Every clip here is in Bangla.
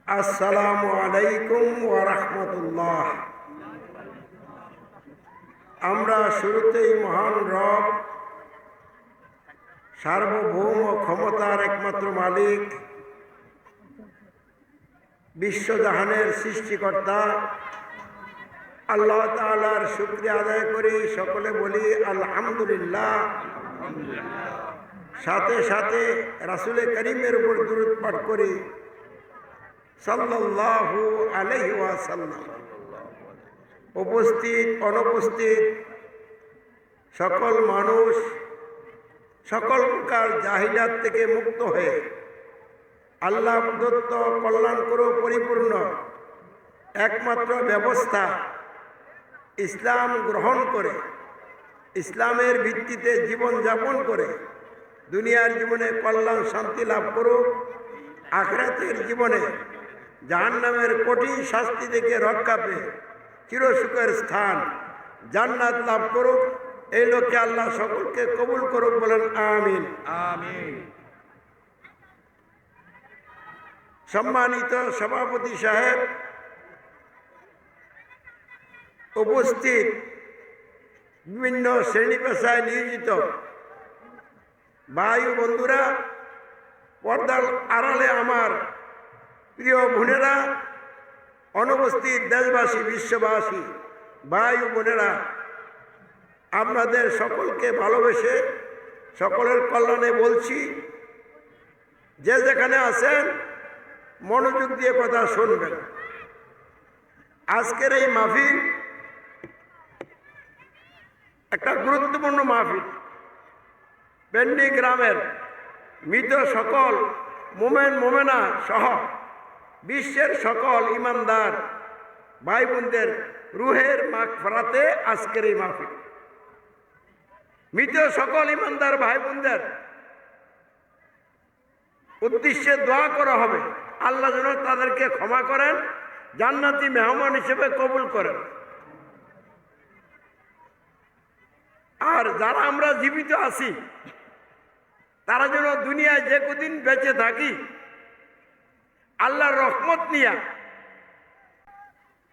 আসসালামু আলাইকুম ওয়া রাহমাতুল্লাহ। আমরা শুরুতেই মহান রব, সার্বভৌম ক্ষমতার একমাত্র মালিক, বিশ্বজাহানের সৃষ্টিকর্তা আল্লাহ তাআলার শুকরিয়া আদায় করি। সকলে বলি আলহামদুলিল্লাহ। সাথে সাথে রাসূলে করিমের উপর দুরূদ পাঠ করি সাল্লাল্লাহু আলাইহি ওয়াসাল্লাম। উপস্থিত অনুপস্থিত সকল মানুষ সকল প্রকার জাহিলাত থেকে মুক্ত হয়ে আল্লাহ প্রদত্ত কল্যাণকর পরিপূর্ণ একমাত্র ব্যবস্থা ইসলাম গ্রহণ করে ইসলামের ভিত্তিতে জীবন যাপন করে দুনিয়ার জীবনে কল্যাণ শান্তি লাভ করুক, আখিরাতের জীবনে জাহান্নামের কঠিন শাস্তি থেকে রক্ষা পেয়ে চিরসুখের স্থান জান্নাত লাভ করুক। এই লক্ষ্যে আল্লাহ সকলকে কবুল করুক, বলেন আমিন আমিন। সম্মানিত সভাপতি সাহেব, উপস্থিত বিভিন্ন শ্রেণী পেশায় নিয়োজিত ভাই ও বন্ধুরা, পর্দার আড়ালে আমার প্রিয় বোনেরা, অনুপস্থিত দেশবাসী, বিশ্ববাসী ভাই ও বোনেরা, আপনাদের সকলকে ভালোবেসে সকলের কল্যাণে বলছি, যে যেখানে আছেন মনোযোগ দিয়ে কথা শুনবেন। আজকের এই মাহফিল একটা গুরুত্বপূর্ণ মাহফিল। পেন্ডি গ্রামের মৃত সকল মোমেন মোমেনা সহ বিশ্বের সকল ইমানদার ভাই বোনদের রুহের মাগফিরাতে আজকের এই মাহফিল। মৃত সকল ইমানদার ভাই বোনদের উদ্দেশ্যে দোয়া করা হবে, আল্লাহ যেন তাদেরকে ক্ষমা করেন, জান্নাতি মেহমান হিসেবে কবুল করেন। আর যারা আমরা জীবিত আছি তারা যেন দুনিয়ায় যে কদিন বেঁচে থাকি আল্লাহর রহমত নিয়ে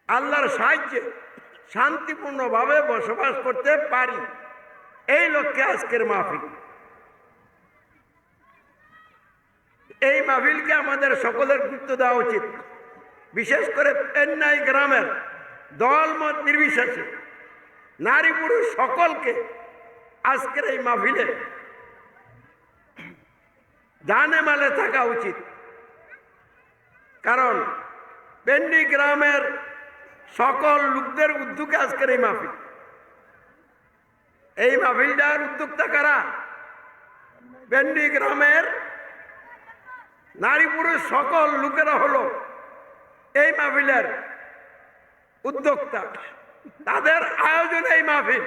আল্লাহর সাহায্যে শান্তিপূর্ণভাবে বসবাস করতে পারি, এই লক্ষ্যে আজকের মাহফিল। এই মাহফিলকে আমাদের সকলের গুরুত্ব দেওয়া উচিত। বিশেষ করে পেন্নাই গ্রামের দলমত নির্বিশেষে নারী পুরুষ সকলকে আজকের এই মাহফিলে জানে মালে থাকা উচিত। কারণ পেন্ডি গ্রামের সকল লোকদের উদ্যোগে আজকের এই মাহফিল। এই মাহফিলটার উদ্যোক্তা কারা? পেন্ডি গ্রামের নারী পুরুষ সকল লোকেরা হলো এই মাহফিলের উদ্যোক্তা। তাদের আয়োজনে এই মাহফিল,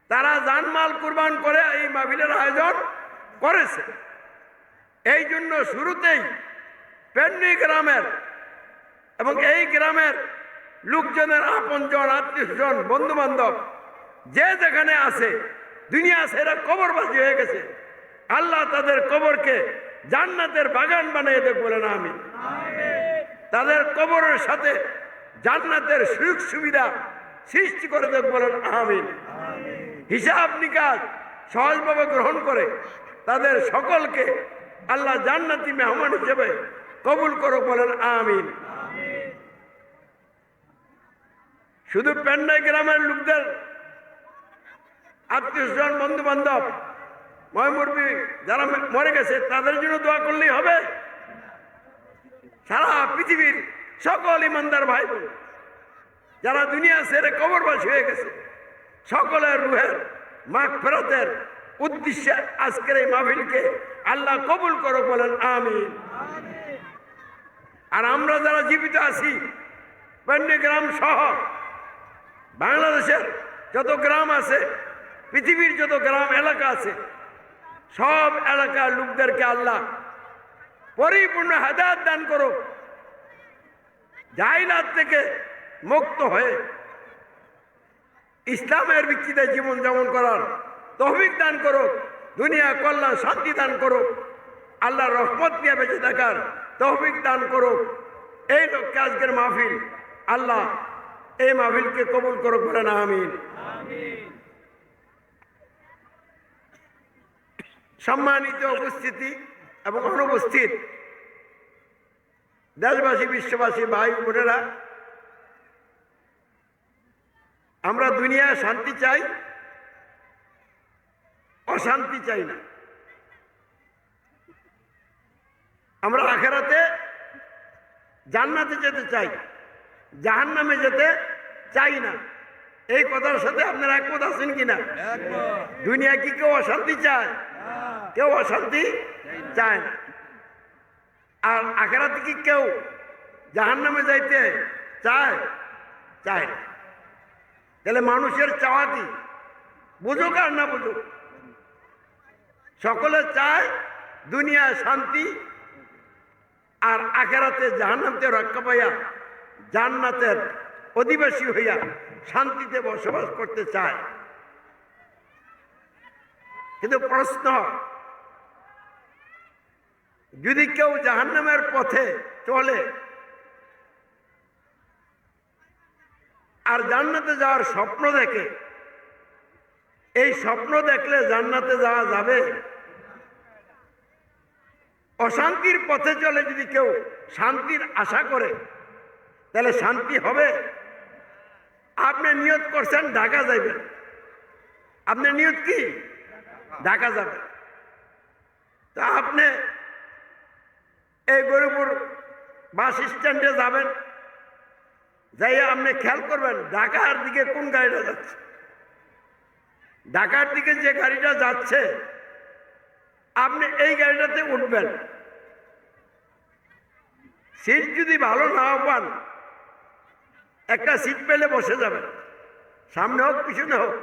তারা জানমাল কুরবান করে এই মাহফিলের আয়োজন করেছে। এই জন্য শুরুতেই পেন্ডি গ্রামের এবং এই গ্রামের লোকজনের আপনজন, আত্মীয়স্বজন, বন্ধু বান্ধব যে যেখানে আছে, দুনিয়া ছেড়ে কবরবাসী হয়ে গেছে, আল্লাহ তাদের কবরকে জান্নাতের বাগান বানিয়ে দেব, বলেন আমিন। তাদের কবরের সাথে জান্নাতের সুযোগ সুবিধা সৃষ্টি করে দেব, বলেন আমিন। হিসাব নিকাশ সহজভাবে গ্রহণ করে তাদের সকলকে আল্লাহ জান্নাতি মেহমান হিসেবে কবুল করো, বলেন আমিন। শুধু পেন্ডাই গ্রামের লোকদের আত্মীয়স্বজন, বন্ধু বান্ধব, ময়মুরবি যারা মরে গেছে তাদের জন্য দোয়া করলেই হবে? সারা পৃথিবীর সকল ইমানদার ভাই বোন যারা দুনিয়া ছেড়ে কবরবাসী হয়ে গেছে, সকলের রুহের মাগফিরাতের উদ্দেশ্যে আজকের এই মাহফিলকে আল্লাহ কবুল করো, বলেন আমিন। আর আমরা যারা জীবিত আছি পেন্ডি গ্রাম সহ বাংলাদেশের যত গ্রাম আছে, পৃথিবীর যত গ্রাম এলাকা আছে, সব এলাকার লোকদেরকে আল্লাহ পরিপূর্ণ হেদায়েত দান করো, জাহিলাত থেকে মুক্ত হয়ে ইসলামের ভিত্তিতে জীবন যাপন করার তৌফিক দান করো, দুনিয়া কল্যাণ শান্তি দান করো। আল্লাহ রহমত নিয়ে বেঁচে থাকার তৌফিক দান করুক। এই লক্ষ্যে আজকের মাহফিল, আল্লাহ এই মাহফিলকে কবুল করুক, বলেন আমিন। সম্মানিত উপস্থিতি এবং অনুপস্থিত দেশবাসী, বিশ্ববাসী, ভাই বোনেরা, আমরা দুনিয়ায় শান্তি চাই, অশান্তি চাই না। আমরা আখেরাতে জান্নাতে যেতে চাই, জাহান্নামে যেতে চাই না। এই কথার সাথে আপনারা একমত আছেন কিনা? দুনিয়া কি কেউ অশান্তি চায়? কেউ অশান্তি চায় না। আর আখেরাতে কি কেউ জাহান্নামে যাইতে চায়? চায় না। তাহলে মানুষের চাওয়া কি? বুঝুক আর না বুঝুক, সকলে চায় দুনিয়ায় শান্তি, আর আখেরাতে জাহান্নামতে রক্ষা পাইয়া জান্নাতের অধিবাসী হইয়া শান্তিতে বসবাস করতে চায়। কিন্তু প্রশ্ন, যদি কেউ জাহান্নামের পথে চলে আর জান্নাতে যাওয়ার স্বপ্ন দেখে, এই স্বপ্ন দেখলে জান্নাতে যাওয়া যাবে? অশান্তির পথে চলে যদি কেউ শান্তির আশা করে, তাহলে শান্তি হবে? আপনি নিয়ত করছেন ঢাকা যাইবেন, আপনার নিয়ত কি? ঢাকা যাবে। তা আপনি এই গরিপুর বাস স্ট্যান্ডে যাবেন, যাইয়া আপনি খেয়াল করবেন ঢাকার দিকে কোন গাড়িটা যাচ্ছে। ঢাকার দিকে যে গাড়িটা যাচ্ছে, আপনি এই গাড়িটাতে উঠবেন। সিট যদি ভালো নাও পান, একটা সিট পেলে বসে যাবেন, সামনে হোক পিছনে হোক,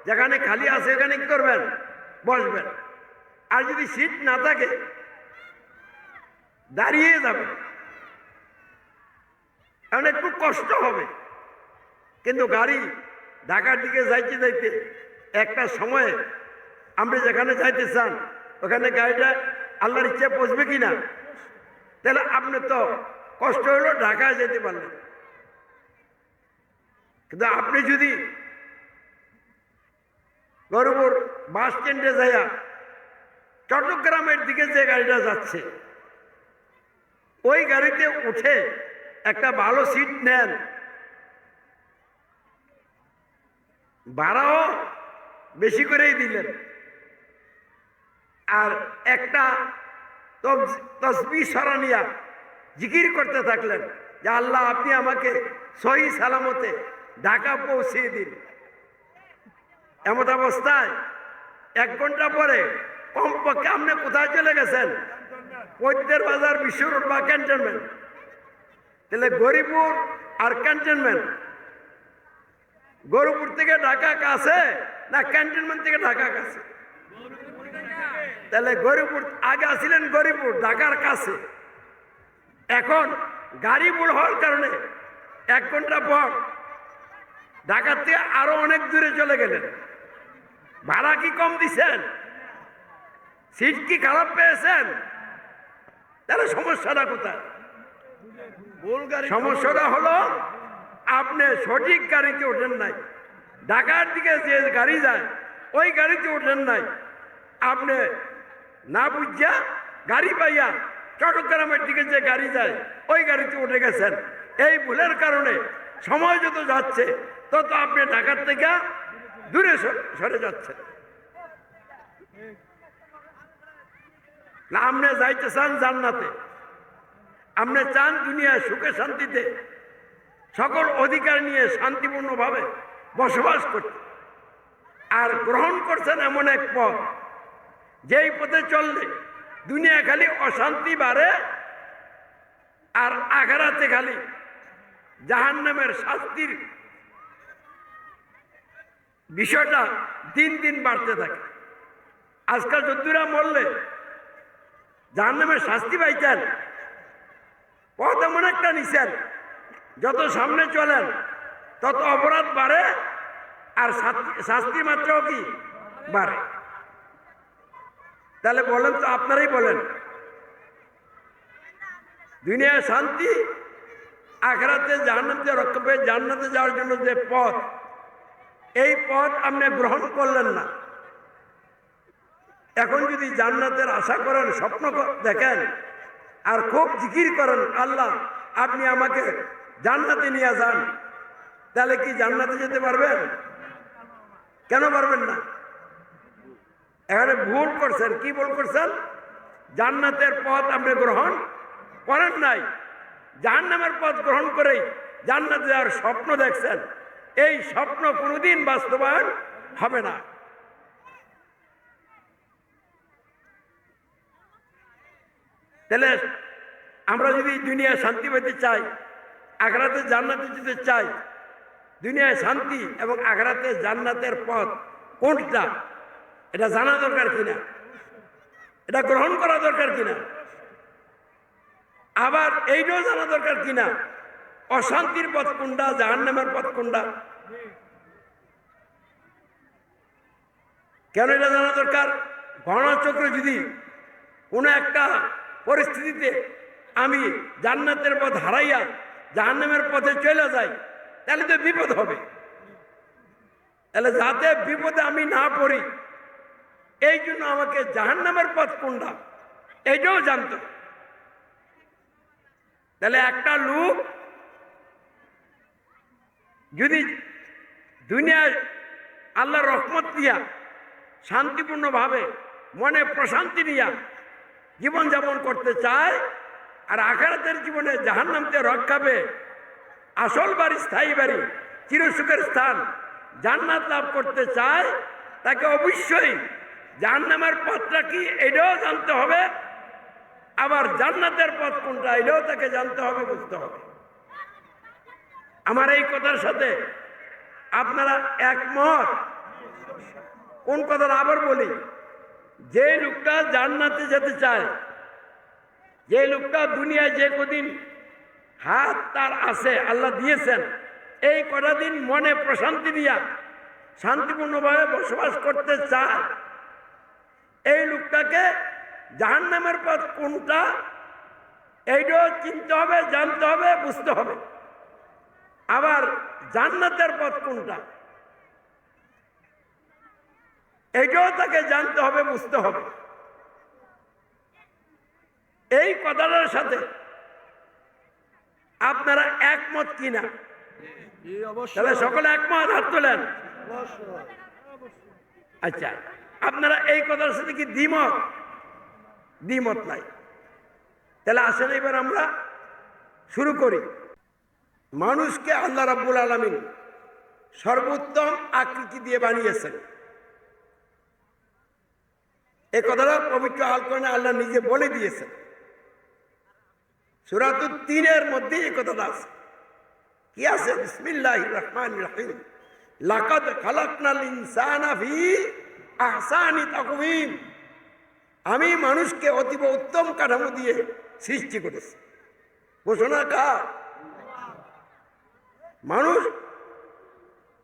যেখানে খালি আছে এখানে কি করবেন? বসবেন। আর যদি সিট না থাকে, দাঁড়িয়ে যাবেন, কারণ একটু কষ্ট হবে। কিন্তু গাড়ি ঢাকার দিকে যাইতে যাইতে একটা সময়ে আপনি যেখানে যাইতে চান ওখানে গাড়িটা আল্লাহর ইচ্ছে পৌঁছবে কি না? তাহলে আপনি তো কষ্ট হলো ঢাকায় যেতে পারলেন। কিন্তু আপনি যদি গরুপুর বাস স্ট্যান্ডে যাইয়া চট্টগ্রামের দিকে যে গাড়িটা যাচ্ছে, ওই গাড়িতে উঠে একটা ভালো সিট নেন, ভাড়াও বেশি করেই দিলেন, আর একটা তসবিহ সরানিয়া জিকির করতে থাকলেন যে আল্লাহ আপনি আমাকে সহি সালামতে ঢাকা পৌঁছিয়ে দিন। এমত অবস্থায় 1 ঘন্টা পরে কমপক্ষে আপনি কোথায় চলে গেছেন? পদ্মের বাজার, বিশ্ব রোড বা ক্যান্টনমেন্ট। তাহলে গরিপুর আর ক্যান্টনমেন্ট, গরিপুর থেকে ঢাকা কাছে না ক্যান্টনমেন্ট থেকে ঢাকা কাছে? তাহলে গরিপুর আগে আসছিলেন, গরিপুর ঢাকার কাছে। এখন গাড়ি ভুল হওয়ার কারণে 1 ঘন্টা পর ঢাকার থেকে আরো অনেক দূরে চলে গেলেন। ভাড়া কি কম দিচ্ছেন? সিট কি খারাপ পেয়েছেন? তাহলে সমস্যাটা কোথায়? সমস্যাটা হলো আপনি সঠিক গাড়িতে ওঠেন নাই। ঢাকার দিকে যে গাড়ি যায় ওই গাড়িতে ওঠেন নাই। আপনি না বুঝা গাড়ি পাইয়া চট্টগ্রামের দিকে যে গাড়ি যায় ওই গাড়িতে উঠে গেছেন। এই ভুলের কারণে সময় যত যাচ্ছে তত আপনি ঢাকার থেকে দূরে সরে যাচ্ছেন। না, আপনি যাইতে চান জান্নাতে, আপনি চান দুনিয়ায় সুখে শান্তিতে সকল অধিকার নিয়ে শান্তিপূর্ণভাবে বসবাস করতে, আর গ্রহণ করছেন এমন এক পথ যেই পথে চললে দুনিয়া খালি অশান্তি বাড়ে আর আখিরাতে খালি জাহান্নামের শাস্তির বিষয়টা দিন দিন বাড়তে থাকে। আজকাল যদ্দুরা মরলে জাহান্নামের শাস্তি পাইতেন, পথ এমন একটা নিছেন যত সামনে চলেন তত অপরাধ বাড়ে আর শাস্তির মাত্রাও কি বাড়ে। তাহলে বলেন তো, আপনারাই বলেন দুনিয়ায় শান্তি, আখিরাতে জাহান্নাম থেকে রক্ষা পেয়ে জান্নাতে যাওয়ার জন্য যে পথ, এই পথ আপনি গ্রহণ করলেন না। এখন যদি জান্নাতের আশা করেন, স্বপ্ন দেখেন, আর খুব জিকির করেন, আল্লাহ আপনি আমাকে জান্নাতে নিয়ে যান, তাহলে কি জান্নাতে যেতে পারবেন? কেন পারবেন না? এখানে ভুল করছেন। কি ভুল করছেন? জান্নাতের পথ আপনি গ্রহণ করেন নাই, জাহান্নামের পথ গ্রহণ করেই জান্নাতে যাওয়ার স্বপ্ন দেখছেন। এই স্বপ্ন কোনোদিন বাস্তবায়ন হবে না। তাহলে আমরা যদি দুনিয়ায় শান্তি পেতে চাই, আখিরাতে জান্নাতে যেতে চাই, দুনিয়ায় শান্তি এবং আখিরাতে জান্নাতের পথ কোনটা, এটা জানা দরকার কিনা, এটা গ্রহণ করা দরকার কিনা, আবার এইটাও জানা দরকার কিনা অশান্তির পথ কোনটা, জাহান্নামের পথ কোনটা। কেন এটা জানা দরকার? ঘটনাচক্রে যদি কোনো একটা পরিস্থিতিতে আমি জান্নাতের পথ হারাইয়া জাহান্নামের পথে চলে যাই, তাহলে তো বিপদ হবে। তাহলে যাতে বিপদে আমি না পড়ি, এই জন্য আমাকে জাহান্নামের পথ কোনটা এইটাও জানতো। তাহলে একটা লোক যদি দুনিয়ায় আল্লাহর রহমত দিয়া শান্তিপূর্ণভাবে মনে প্রশান্তি নিয়া জীবনযাপন করতে চায়, আর আখিরাতের জীবনে জাহান্নাম থেকে রক্ষা পেয়ে আসল বাড়ি, স্থায়ী বাড়ি, চিরসুখের স্থান জান্নাত লাভ করতে চায়, তাকে অবশ্যই জাহান্নামের পথটা কি এটাও জানতে হবে, আবার জান্নাতের পথ কোনটা এটাও তাকে জানতে হবে, বুঝতে হবে। আমার এই কথার সাথে আপনারা একমত? কোন কথাটা আবার বলি, যে লোকটা জান্নাতে যেতে চায়, যে লোকটা দুনিয়ায় যে কদিন হাত তার আছে আল্লাহ দিয়েছেন, এই কটা দিন মনে প্রশান্তি দিয়া শান্তিপূর্ণভাবে বসবাস করতে চায়, এই লোকটাকে জাহান্নামের পথ কোনটা এইটাও চিনতে হবে, জানতে হবে, বুঝতে হবে। আবার জান্নাতের পথ কোনটা এইটাও তাকে জানতে হবে, বুঝতে হবে। এই কথাটার সাথে আপনারা একমত কিনা? তাহলে সকলে একমত, হাত তোলেন। আচ্ছা, আপনারা এই কথার সাথে কি দ্বিমত? দ্বিমত নাই। তাহলে আসেন এবার আমরা শুরু করি। মানুষকে আল্লাহ রাব্বুল আলামিন সর্বোত্তম আকৃতি দিয়ে বানিয়েছেন, এই কথাটা পবিত্র আল কোরআনে আল্লাহ নিজে বলে দিয়েছেন। সূরাতুত তিনের মধ্যে এই কথাটা আছে। কি আছে? বিসমিল্লাহির রহমানির রহিম, লাকাদ খালাকনাল ইনসানা ফি আহসানি তাকওয়িম। আমি মানুষকে অতীব উত্তম কাঠামো দিয়ে সৃষ্টি করেছি। ঘোষণা কার? মানুষ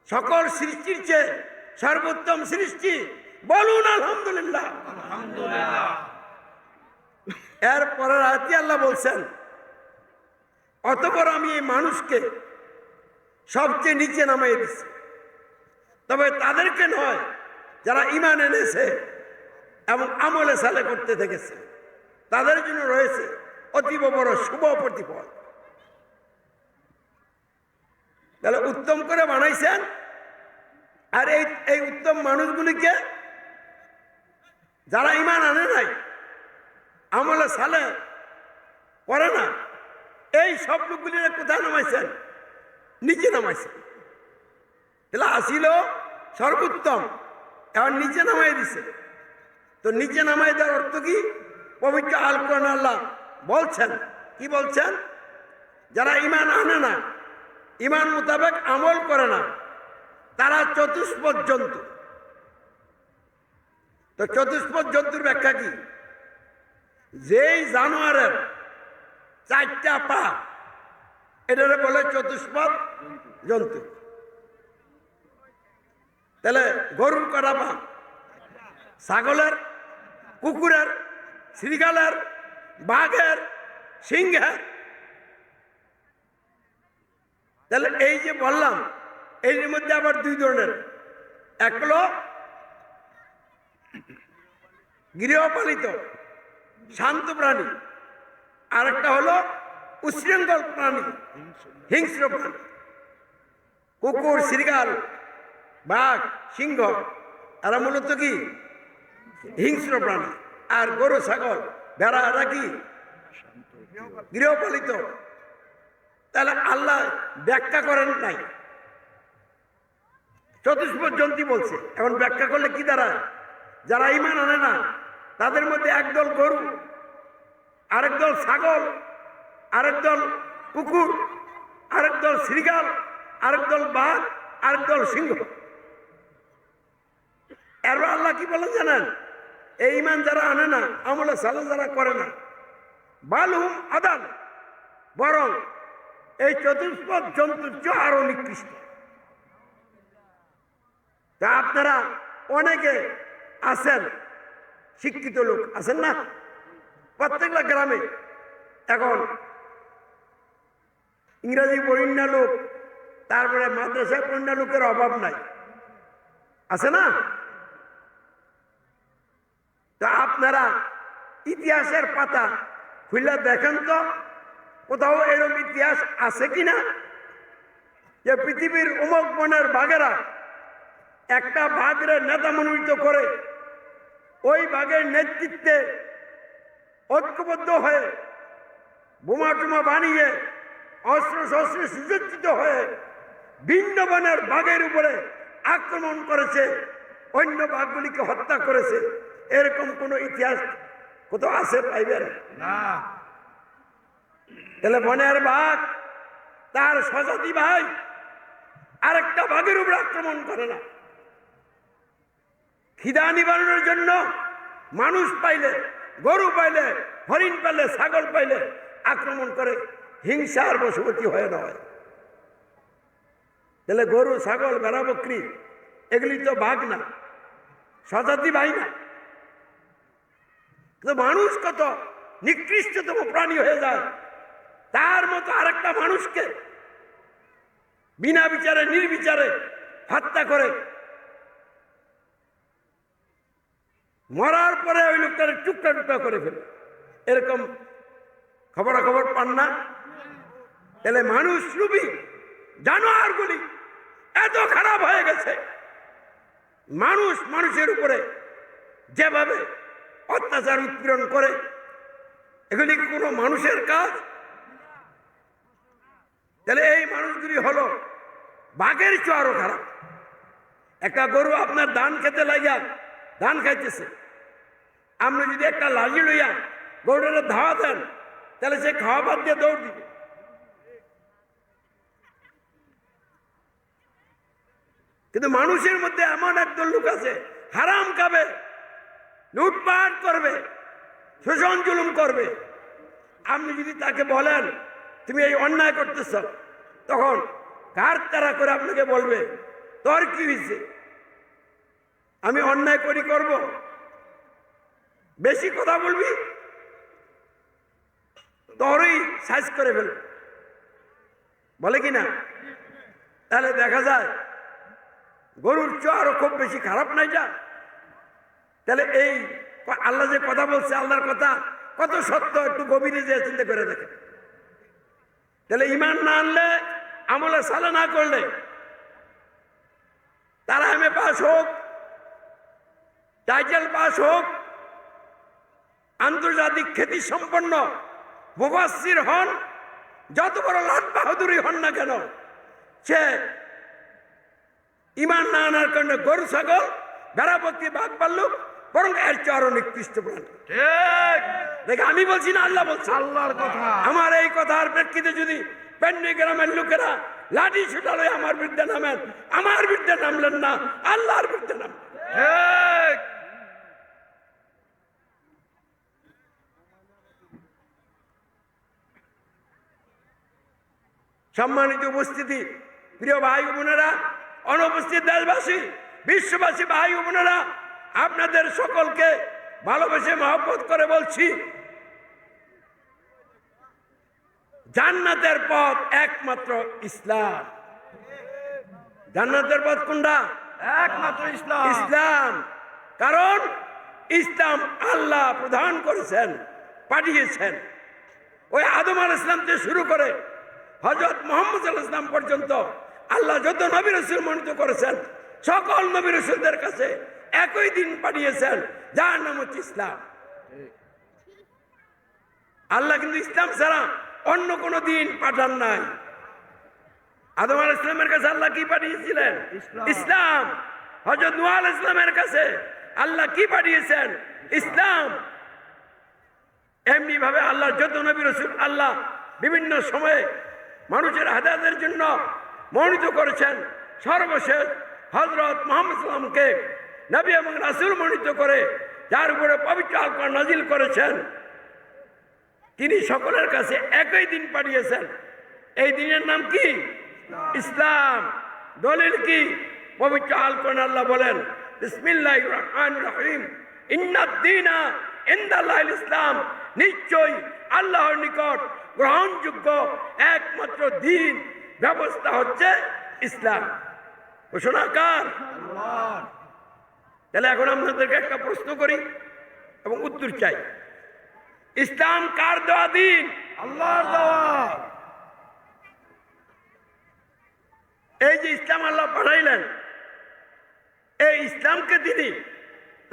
সকল সৃষ্টির চেয়ে সর্বোত্তম সৃষ্টি। বলুন আলহামদুলিল্লাহ। এর পরের আয়াতে আল্লাহ বলছেন, অতঃপর আমি এই মানুষকে সবচেয়ে নিচে নামিয়ে দিচ্ছি, তবে তাদেরকে নয় যারা ঈমান এনেছে এবং আমলে সালে করতে থেকেছে, তাদের জন্য রয়েছে অতীব বড় শুভ প্রতিফল। তাহলে উত্তম করে বানাইছেন। আর এই উত্তম মানুষগুলিকে যারা ঈমান আনে নাই, আমলে সালে করে না, এই সব লোকগুলির কোথায় নামাইছেন? নিচে নামাইছেন। তাহলে আসিল সর্বোত্তম, এখন নিচে নামাই দিছে। তো নিচে নামাই দেওয়ার অর্থ কি? পবিত্র আল কোরআন আল্লাহ বলছেন, কি বলছেন? যারা ঈমান আনে না, ঈমান মোতাবেক আমল করে না, তারা চতুষ্পদ জন্তু। তো চতুষ্পদ জন্তুর ব্যাখ্যা কি? যেই জানোয়ারের চারটা পা, এটারে বলে চতুষ্পদ জন্তু। তাহলে গরুর কটা পা? ছাগলের, কুকুরের, শ্রীগালের, বাঘের, সিংহের। তাহলে এই যে বললাম, এর মধ্যে আবার দুই ধরনের, এক হলো গৃহপালিত শান্ত প্রাণী, আর একটা হলো উশৃঙ্খল প্রাণী, হিংস্র প্রাণী। কুকুর, শৃগাল, বাঘ, সিংহ এরা মূলত কি হিংস্র প্রাণী। আর গরু, ছাগল, ভেড়া এরা কি গৃহপালিত। তাহলে আল্লাহ ব্যাখ্যা করেন নাই, চতুষ্পদ জন্তু বলছে। এখন ব্যাখ্যা করলে কি দাঁড়ায়? যারা ঈমান আনে না তাদের মধ্যে একদল গরু, আরেক দল ছাগল, আরেক দল কুকুর, আরেক দল শৃগাল, আরেক দল বাঘ, আরেক দল সিংহ। এর আল্লাহ কি বলেন জানেন? এই ঈমান যারা আনে না, আমলে সালে যারা করে না, বালহুম আদাল, বরং এই চতুষ্পদ জন্তুর চেয়ে আরো নিকৃষ্ট। তা আপনারা অনেকে আছেন, শিক্ষিত লোক আছেন না প্রত্যেকটা গ্রামে, এখন ইংরেজি পড়িনা লোক, তারপরে মাদ্রাসায় পড়িনা লোকের অভাব নাই, আছে না? তা আপনারা ইতিহাসের পাতা খুলে দেখেন তো কোথাও এরকম ইতিহাস আছে কিনা যে পৃথিবীর অমুক বনের বাঘেরা একটা বাঘের নেতা মনোনীত করে ওই বাঘের নেতৃত্বে ঐক্যবদ্ধ হয়ে বোমা টোমা বানিয়ে অস্ত্র শস্ত্রে সুসজ্জিত হয়ে ভিন্ন বনের বাঘের উপরে আক্রমণ করেছে, অন্য বাঘগুলিকে হত্যা করেছে। এরকম কোন ইতিহাস কোথাও আছে পাইবেন না। তাহলে বনের বাঘ তার স্বজাতি ভাই আরেকটা বাঘের উপরে আক্রমণ করে না। খিদা নিবারণের জন্য মানুষ পাইলে, গরু পাইলে, হরিণ পাইলে, ছাগল পাইলে আক্রমণ করে, হিংসার বশবর্তী হয়ে নয়। তাহলে গরু, ছাগল, ভেড়া, বকরি এগুলি তো বাঘ না, স্বজাতি ভাই না। কিন্তু মানুষ কত নিকৃষ্টতম প্রাণী হয়ে যায়, তার মতো আরেকটা মানুষকে বিনা বিচারে নির্বিচারে হত্যা করে, মরার পরে ওই লোকটার টুকরা টুকরা করে ফেলে। এরকম খবরাখবর পান না? তাহলে মানুষ রূপী জানোয়ারগুলি এত খারাপ হয়ে গেছে, মানুষ মানুষের উপরে যেভাবে অত্যাচার উৎপীড়ন করে, এগুলি কোনো মানুষের কাজ? তাহলে এই মানুষগুলি হলো বাঘের চেয়ে আরো খারাপ। একটা গরু আপনার ধান খেতে লাগিয়া ধান খাইতেছে, আপনি যদি একটা লাঠি লইয়া গরুটারে ধাওয়া দেন, তাহলে সে খাওয়া বাদ দিয়ে দৌড় দিবে। কিন্তু মানুষের মধ্যে এমন একদল লোক আছে, হারাম খাবে, লুটপাট করবে, শোষণ জুলুম করবে। আপনি যদি তাকে বলেন তুমি এই অন্যায় করতেছ, তখন কার তারা করে আপনাকে বলবে তোর কি হয়েছে, আমি অন্যায় করি করব, বেশি কথা বলবি তোরই সাইজ করে ফেল, বলে কি না? তাহলে দেখা যায় গরুর চেয়ে আরো খুব বেশি খারাপ নাই যা। তাহলে এই আল্লাহ যে কথা বলছে, আল্লাহর কথা কত সত্য, একটু গভীরে যে চিন্তা করে দেখে। তাহলে ঈমান না আনলে, আমলে সালে না করলে, তারা এমএ পাস হোক, টাইটেল পাস হোক, আন্তর্জাতিক খ্যাতি সম্পন্ন মুফাসসির হন, যত বড় লাট বাহাদুরি হন না কেন, সে ঈমান না আনার কারণে গরু, ছাগল, ভেড়া, বকরি, বাঘ, ভাল্লুক বরং এর চেয়ে আরো নিকৃষ্ট প্রাণী। দেখ, আমি বলছি না, আল্লাহ বলছে, আল্লাহর কথা। আমার এই কথার প্রেক্ষিতে যদি পেন্ডি গ্রামের লোকেরা লাঠি ছুটালে আমার বিরুদ্ধে নামেন, আমার বিরুদ্ধে নামলেন না, আল্লাহর বিরুদ্ধে নামলেন। সম্মানিত উপস্থিতি, প্রিয় ভাই বোনেরা, অনুপস্থিত দেশবাসী, বিশ্ববাসী ভাই বোনেরা, আপনাদের সকলকে ভালোবেসে মহব্বত করে বলছি, জান্নাতের পথ একমাত্র ইসলাম। জান্নাতের পথ কোনটা? একমাত্র ইসলাম। ইসলাম। কারণ ইসলাম আল্লাহ প্রদান করেছেন, পাঠিয়েছেন। ওই আদম আলাইহিস সালাম থেকে শুরু করে হযরত মুহাম্মদ সাল্লাল্লাহু আলাইহি ওয়াসাল্লাম পর্যন্ত আল্লাহ যত নবী রাসূল মনোনীত করেছেন, সকল নবী রাসূলদের কাছে একই দিন পাঠিয়েছেন, যার নাম হচ্ছে ইসলাম। আল্লাহ কিন্তু ইসলাম ছাড়া অন্য কোনো দিন পাঠান নাই। আদম আলাইহিস সালামের কাছে আল্লাহ কি পাঠিয়েছিলেন? ইসলাম। হযরত নূহ আলাইহিস সালামের কাছে আল্লাহ কি পাঠিয়েছেন? ইসলাম। এমনি ভাবে আল্লাহ যত নবী রাসূল আল্লাহ বিভিন্ন সময়ে মানুষের হেদায়েতের জন্য মনোনীত করেছেন, সর্বশেষ হযরত মুহাম্মদ সাল্লাল্লাহু আলাইহি ওয়াসাল্লামকে নবী এবং রাসূল মনোনীত করে যার উপরে পবিত্র আল কোরআন নাজিল করেছেন, তিনি সকলের কাছে একই দিন পাঠিয়েছেন। এই দিনের নাম কি? ইসলাম। দলিল কি? পবিত্র আল কোরআন আল্লাহ বলেন, বিসমিল্লাহির রহমানির রহিম, ইন্নাদ-দীনা ইনদাল্লাহিল ইসলাম, নিশ্চয়ই আল্লাহর নিকট গ্রহণযোগ্য একমাত্র দিন ব্যবস্থা হচ্ছে ইসলাম। ঘোষণা কার? আল্লাহর। তাহলে এখন আপনাদেরকে একটা প্রশ্ন করি এবং উত্তর চাই। ইসলাম কার দেওয়া দিন? আল্লাহর দেওয়া। এই যে ইসলাম আল্লাহ পাঠাইলেন, এই ইসলামকে তিনি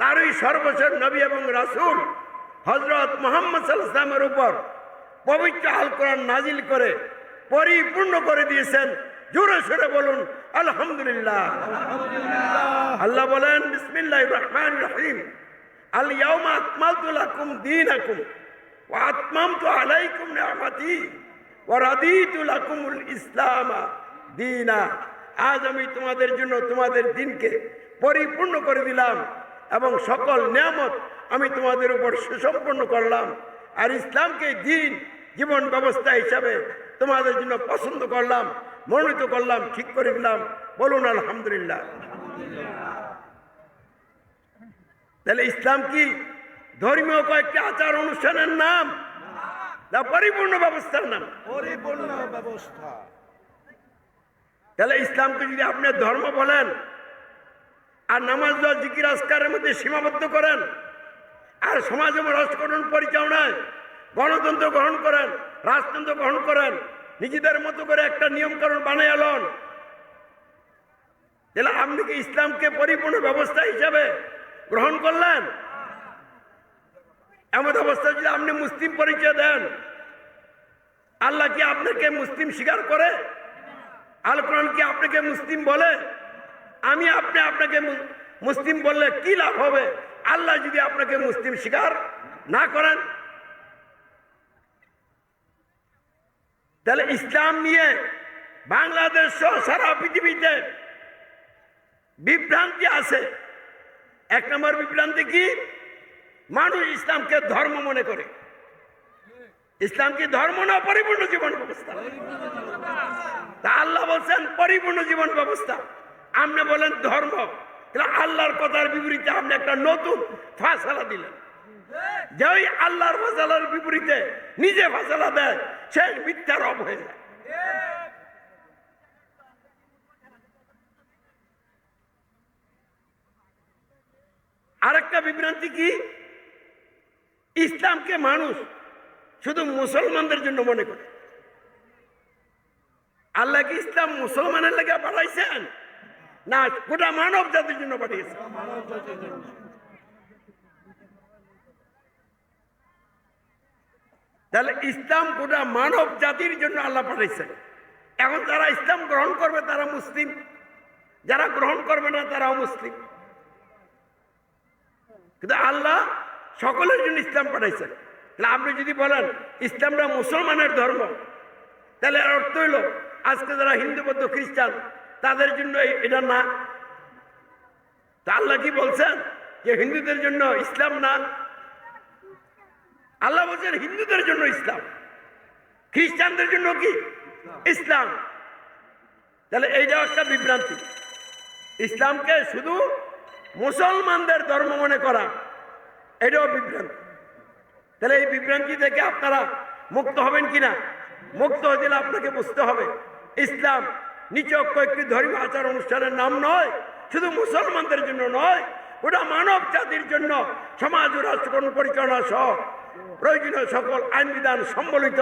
তারই সর্বশেষ নবী এবং রাসূল হযরত মুহাম্মদ সাল্লাল্লাহু আলাইহি ওয়াসাল্লামের উপর পবিত্র আল কোরআন নাজিল করে পরিপূর্ণ করে দিয়েছেন। জোরে সোরে বলুন আলহামদুলিল্লাহ। আল্লাহ বলেন, বিসমিল্লাহির রহমানির রহিম, আল ইয়াউমা আকমালতু লাকুম দীনাকুম ওয়া আতমামতু আলাইকুম নি'মাতি ওয়া রাদিতু লাকুমুল ইসলাম দীনা। আজ আমি তোমাদের জন্য তোমাদের দিনকে পরিপূর্ণ করে দিলাম এবং সকল নিয়ামত আমি তোমাদের উপর সুসম্পন্ন করলাম, আর ইসলামকে দিন জীবন ব্যবস্থা হিসাবে তোমাদের জন্য পছন্দ করলাম, মনোনীত করলাম, ঠিক করে দিলাম। বলুন আলহামদুলিল্লাহ। তাহলে ইসলাম কি ধর্মীয় কয়েকটি আচার অনুষ্ঠানের নাম না পরিপূর্ণ ব্যবস্থার নাম? পরিপূর্ণ ব্যবস্থা। তাহলে ইসলামকে যদি আপনি ধর্ম বলেন আর নামাজ দোয়া জিকির আজকারের মধ্যে সীমাবদ্ধ করেন, আর সমাজ এবং রাষ্ট্রকরণ পরিচালনায় গণতন্ত্র গ্রহণ করেন, রাজতন্ত্র গ্রহণ করেন, নিজেদের মতো করে একটা নিয়মকানুন বানিয়ে আনলেন, তাহলে আপনি কি ইসলামকে পরিপূর্ণ ব্যবস্থা হিসাবে গ্রহণ করলেন? এমন অবস্থা যদি আপনি মুসলিম পরিচয় দেন, আল্লাহ কি আপনাকে মুসলিম স্বীকার করে? আল কোরআন কি আপনাকে মুসলিম বলে? আমি আপনাকে মুসলিম বললে কি লাভ হবে আল্লাহ যদি আপনাকে মুসলিম স্বীকার না করেন? তাহলে ইসলাম নিয়ে বাংলাদেশ সহ সারা পৃথিবীতে বিভ্রান্তি আছে। এক নম্বর বিভ্রান্তি কি? মানুষ ইসলামকে ধর্ম মনে করে। ইসলাম কি ধর্ম না পরিপূর্ণ জীবন ব্যবস্থা? তা আল্লাহ বলছেন পরিপূর্ণ জীবন ব্যবস্থা, আপনি বলেন ধর্ম। তাহলে আল্লাহর কথার বিপরীতে আপনি একটা নতুন ফায়সালা দিলেন। যেই আল্লাহর ফায়সালার বিপরীতে নিজে ফায়সালা দেয়, সে মিথ্যার রব হয়ে যায়। আরেকটা বিভ্রান্তি কি? ইসলামকে মানুষ শুধু মুসলমানদের জন্য মনে করে। আল্লাহ কি ইসলাম মুসলমানের লেগে পাঠাইছেন না গোটা মানব জাতির জন্য পাঠিয়েছেন? তাহলে ইসলাম গোটা মানব জাতির জন্য আল্লাহ পাঠাইছেন। এখন যারা ইসলাম গ্রহণ করবে তারা মুসলিম, যারা গ্রহণ করবে না তারাও মুসলিম। কিন্তু আল্লাহ সকলের জন্য ইসলাম পাঠাইছেন। তাহলে আপনি যদি বলেন ইসলামটা মুসলমানের ধর্ম, তাহলে এর অর্থ হইল আজকে যারা হিন্দু বৌদ্ধ খ্রিস্টান তাদের জন্য এটা না। তা আল্লাহ কি বলছেন যে হিন্দুদের জন্য ইসলাম না? আল্লাহ বলছেন হিন্দুদের জন্য ইসলাম, খ্রিস্টানদের জন্য কি ইসলাম। তাহলে এইটাও একটা বিভ্রান্তি। ইসলামকে শুধু মুসলমানদের ধর্ম মনে করা, এটাও বিভ্রান্তি। তাহলে এই বিভ্রান্তি থেকে আপনারা মুক্ত হবেন কিনা? মুক্ত হয়ে দিলে আপনাকে বুঝতে হবে ইসলাম নিছক কয়েকটি ধর্মীয় আচার অনুষ্ঠানের নাম নয়, শুধু মুসলমানদের জন্য নয়, ওটা মানব জাতির জন্য সমাজ ও রাষ্ট্র পরিচালনা সহ প্রয়োজনীয় সকল আইন বিধান সম্বলিত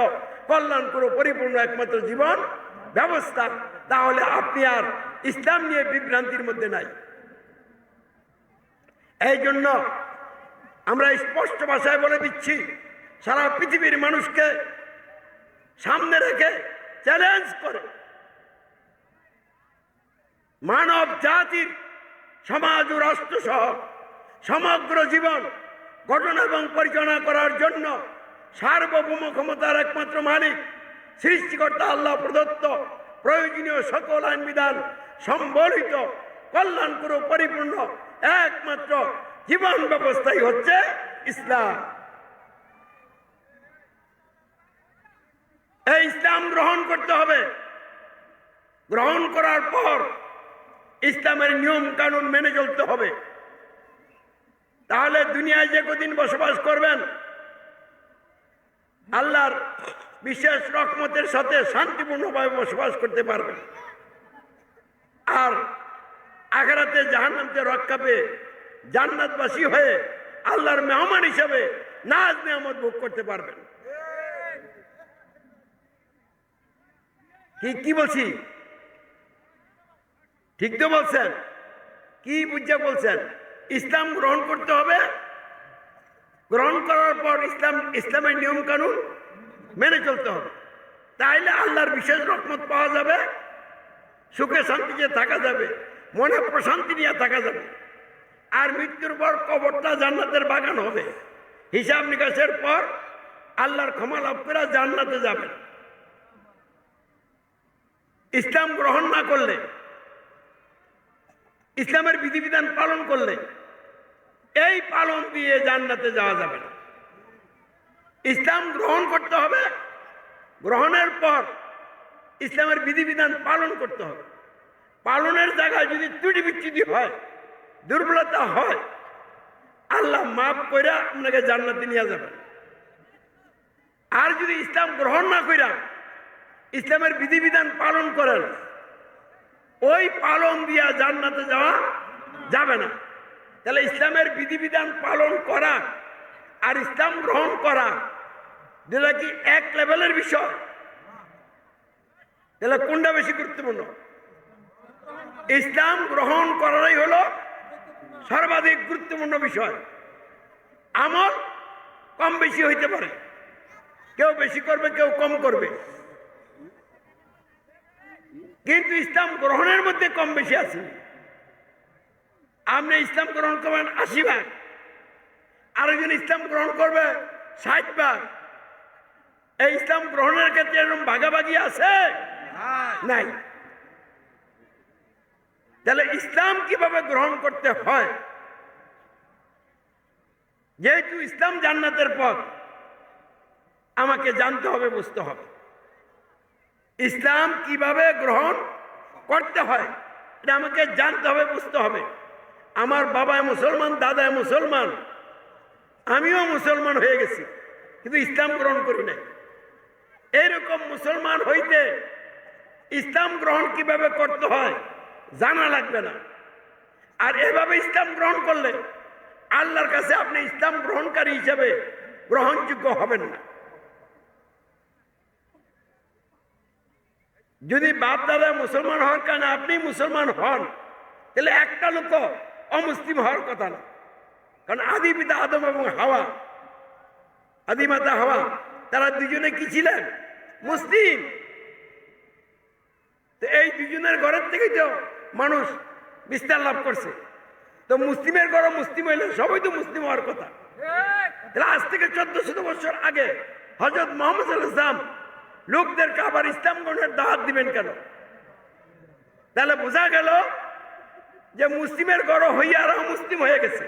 কল্যাণকর পরিপূর্ণ একমাত্র জীবন ব্যবস্থা। তাহলে আপনি আর ইসলাম নিয়ে বিভ্রান্তির মধ্যে নাই। এই জন্য আমরা স্পষ্ট ভাষায় বলে দিচ্ছি, সারা পৃথিবীর মানুষকে সামনে রেখে চ্যালেঞ্জ করে মানব জাতির সমাজ ও রাষ্ট্র সহ সমগ্র জীবন গঠন এবং পরিচালনা করার জন্য সার্বভৌম ক্ষমতার একমাত্র মালিক সৃষ্টিকর্তা আল্লাহ প্রদত্ত প্রয়োজনীয় সকল আইন বিধান সম্বলিত কল্যাণকর পরিপূর্ণ একমাত্র জীবন ব্যবস্থাই হচ্ছে ইসলাম। এই ইসলাম গ্রহণ করতে হবে। গ্রহণ করার পর ইসলামের নিয়ম কানুন মেনে চলতে হবে। তাহলে দুনিয়ায় যে কদিন বসবাস করবেন আল্লাহর বিশেষ রহমতের সাথে শান্তিপূর্ণভাবে বসবাস করতে পারবেন, আর আখিরাতে জাহান্নাম থেকে রক্ষা পেয়ে জান্নাতবাসী হয়ে আল্লাহর মেহমান হিসেবে নাজ নেয়ামত ভোগ করতে পারবেন। কি বলছি? ঠিক তো বলছেন? কি বুঝে বলছেন? ইসলাম গ্রহণ করতে হবে। গ্রহণ করার পর ইসলামের নিয়ম কানুন মেনে চলতে হবে। তাইলে আল্লাহর বিশেষ রহমত পাওয়া যাবে, সুখে শান্তিতে থাকা যাবে, মনে প্রশান্তি নিয়ে থাকা যাবে। আর মৃত্যুর পর কবরটা জান্নাতের বাগান হবে। হিসাব নিকাশের পর আল্লাহর ক্ষমা লাভ করে জান্নাতে যাবেন। ইসলাম গ্রহণ না করলে, ইসলামের বিধিবিধান পালন করলে এই পালন দিয়ে জান্নাতে যাওয়া যাবে না। ইসলাম গ্রহণ করতে হবে, গ্রহণের পর ইসলামের বিধিবিধান পালন করতে হবে। পালনের জায়গায় যদি ত্রুটি বিচ্যুতি হয়, দুর্বলতা হয়, আল্লাহ মাফ করে আপনাকে জান্নাতে নিয়ে যাবেন। আর যদি ইসলাম গ্রহণ না কইরা ইসলামের বিধিবিধান পালন করেন, ওই পালন দিয়া জান্নাতে যাওয়া যাবে না। তাহলে ইসলামের বিধিবিধান পালন করা আর ইসলাম গ্রহণ করা যেটা কি এক লেভেলের বিষয়? তাহলে কোনটা বেশি গুরুত্বপূর্ণ? ইসলাম গ্রহণ করাটাই হলো সর্বাধিক গুরুত্বপূর্ণ বিষয়। আমল কম বেশি হইতে পারে, কেউ বেশি করবে, কেউ কম করবে, কিন্তু ইসলাম গ্রহণের মধ্যে কম বেশি আছে। আপনি ইসলাম গ্রহণ করবেন 80 ভাগ, আরেকজন ইসলাম গ্রহণ করবে 60 ভাগ। এই ইসলাম গ্রহণের ক্ষেত্রে এরকম ভাগাভাগি আছে? নাই। তাহলে ইসলাম কিভাবে গ্রহণ করতে হয়? যেহেতু ইসলাম জান্নাতের পথ, আমাকে জানতে হবে, বুঝতে হবে ইসলাম কিভাবে গ্রহণ করতে হয়। এটা আমাকে জানতে হবে, বুঝতে হবে। আমার বাবা মুসলমান, দাদা মুসলমান, আমিও মুসলমান হয়ে গেছি, কিন্তু ইসলাম গ্রহণ করি নাই। এইরকম মুসলমান হইতে ইসলাম গ্রহণ কিভাবে করতে হয় জানা লাগবে না। আর এভাবে ইসলাম গ্রহণ করলে আল্লাহর কাছে আপনি ইসলাম গ্রহণকারী হিসেবে গ্রহণযোগ্য হবেন না। যদি বাপ দাদা মুসলমান হওয়ার কারণে আপনি মুসলমান হন, তাহলে একটা লোক অমুসলিম হওয়ার কথা না। কারণ আদি পিতা আদম এবং হাওয়া, আদিমাতা হাওয়া, তারা দুজনে কি ছিলেন? মুসলিম। তো এই দুজনের ঘরের থেকেই তো মানুষ বিস্তার লাভ করছে। তো মুসলিমের ঘর মুসলিম হইলে সবাই তো মুসলিম হওয়ার কথা। তাহলে আজ থেকে 1400 বছর আগে হযরত মুহাম্মদ সাল্লাল্লাহু আলাইহি ওয়াসাল্লাম লোকদেরকে আবার ইসলাম গ্রহণের দাওয়াত দিবেন কেন? তাহলে বোঝা গেল যে মুসলিমের ঘর হইয়া আর মুসলিম হয়ে গেছে।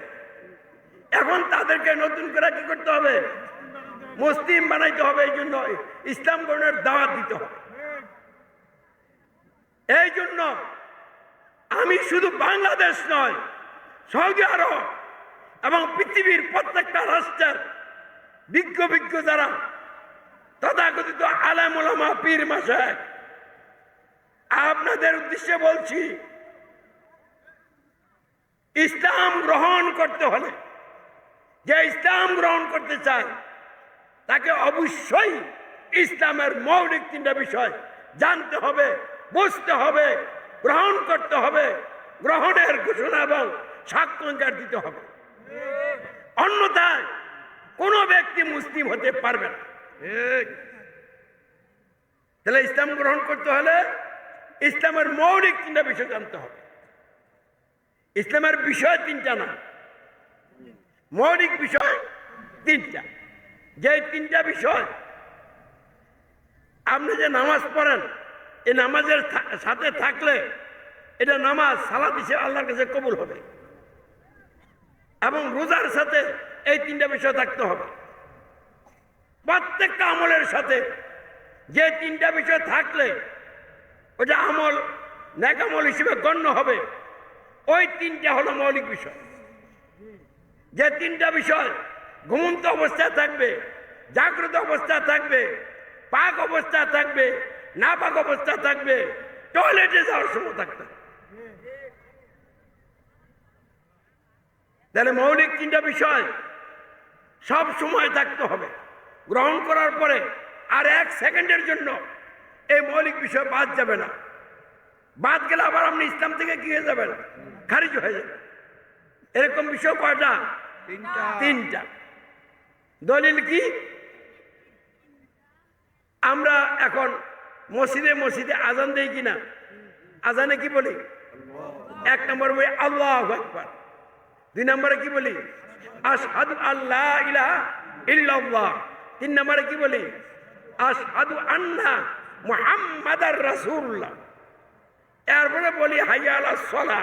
এখন তাদেরকে নতুন করে কি করতে হবে? মুসলিম বানাইতে হবে। এই জন্য ইসলাম গ্রহণের দাওয়াত দিতে হবে। এই জন্য আমি শুধু বাংলাদেশ নয়, সৌদি আরব এবং পৃথিবীর প্রত্যেকটা রাষ্ট্রের বিজ্ঞ যারা তথাকথিত আলেম ওলামা পীর মাশায়েখ, আপনাদের উদ্দেশ্যে বলছি, ইসলাম গ্রহণ করতে হলে, যে ইসলাম গ্রহণ করতে চায় তাকে অবশ্যই ইসলামের মৌলিক তিনটা বিষয় জানতে হবে, বুঝতে হবে, গ্রহণ করতে হবে, গ্রহণের ঘোষণা এবং সাক্ষ্য দিতে হবে। অন্যথায় কোনো ব্যক্তি মুসলিম হতে পারবে না। তাহলে ইসলাম গ্রহণ করতে হলে ইসলামের মৌলিক তিনটা বিষয় জানতে হবে। ইসলামের বিষয় তিনটা না, মৌলিক বিষয় তিনটা। যে তিনটা বিষয়, আপনি যে নামাজ পড়েন, এই নামাজের সাথে থাকলে এটা নামাজ সালাত হিসেবে আল্লাহর কাছে কবুল হবে। এবং রোজার সাথে এই তিনটা বিষয় থাকতে হবে। প্রত্যেকটা আমলের সাথে যে তিনটা বিষয় থাকলে ওটা আমল, নেক আমল হিসেবে গণ্য হবে। ওই তিনটা হলো মৌলিক বিষয়। যে তিনটা বিষয় ঘুমন্ত অবস্থায় থাকবে, জাগ্রত অবস্থায় থাকবে, পাক অবস্থায় থাকবে, না পাক অবস্থায় থাকবে, টয়লেটে যাওয়ার সময় থাকতে হবে। তাহলে মৌলিক তিনটা বিষয় সব সময় থাকতে হবে। গ্রহণ করার পরে আর 1 সেকেন্ডের জন্য এই মৌলিক বিষয় বাদ যাবে না। বাদ গেলে আবার আপনি ইসলাম থেকে কি হয়ে যাবেন? খারিজ হয়ে যাবে। এরকম বিষয় কয়টা? তিনটা। দলিল কি? আমরা এখন মসজিদে মসজিদে আজান দেই কিনা? আজানে কি বলি? 1 নম্বর বলি আল্লাহু আকবার। 2 নম্বরে কি বলি? আশহাদু আল্লা ইলাহা ইল্লাল্লাহ। 3 নম্বরে কি বলি? আশহাদু আন্না মুহাম্মাদার রাসূলুল্লাহ। এরপরে বলি হাইয়া আলাস সালাহ,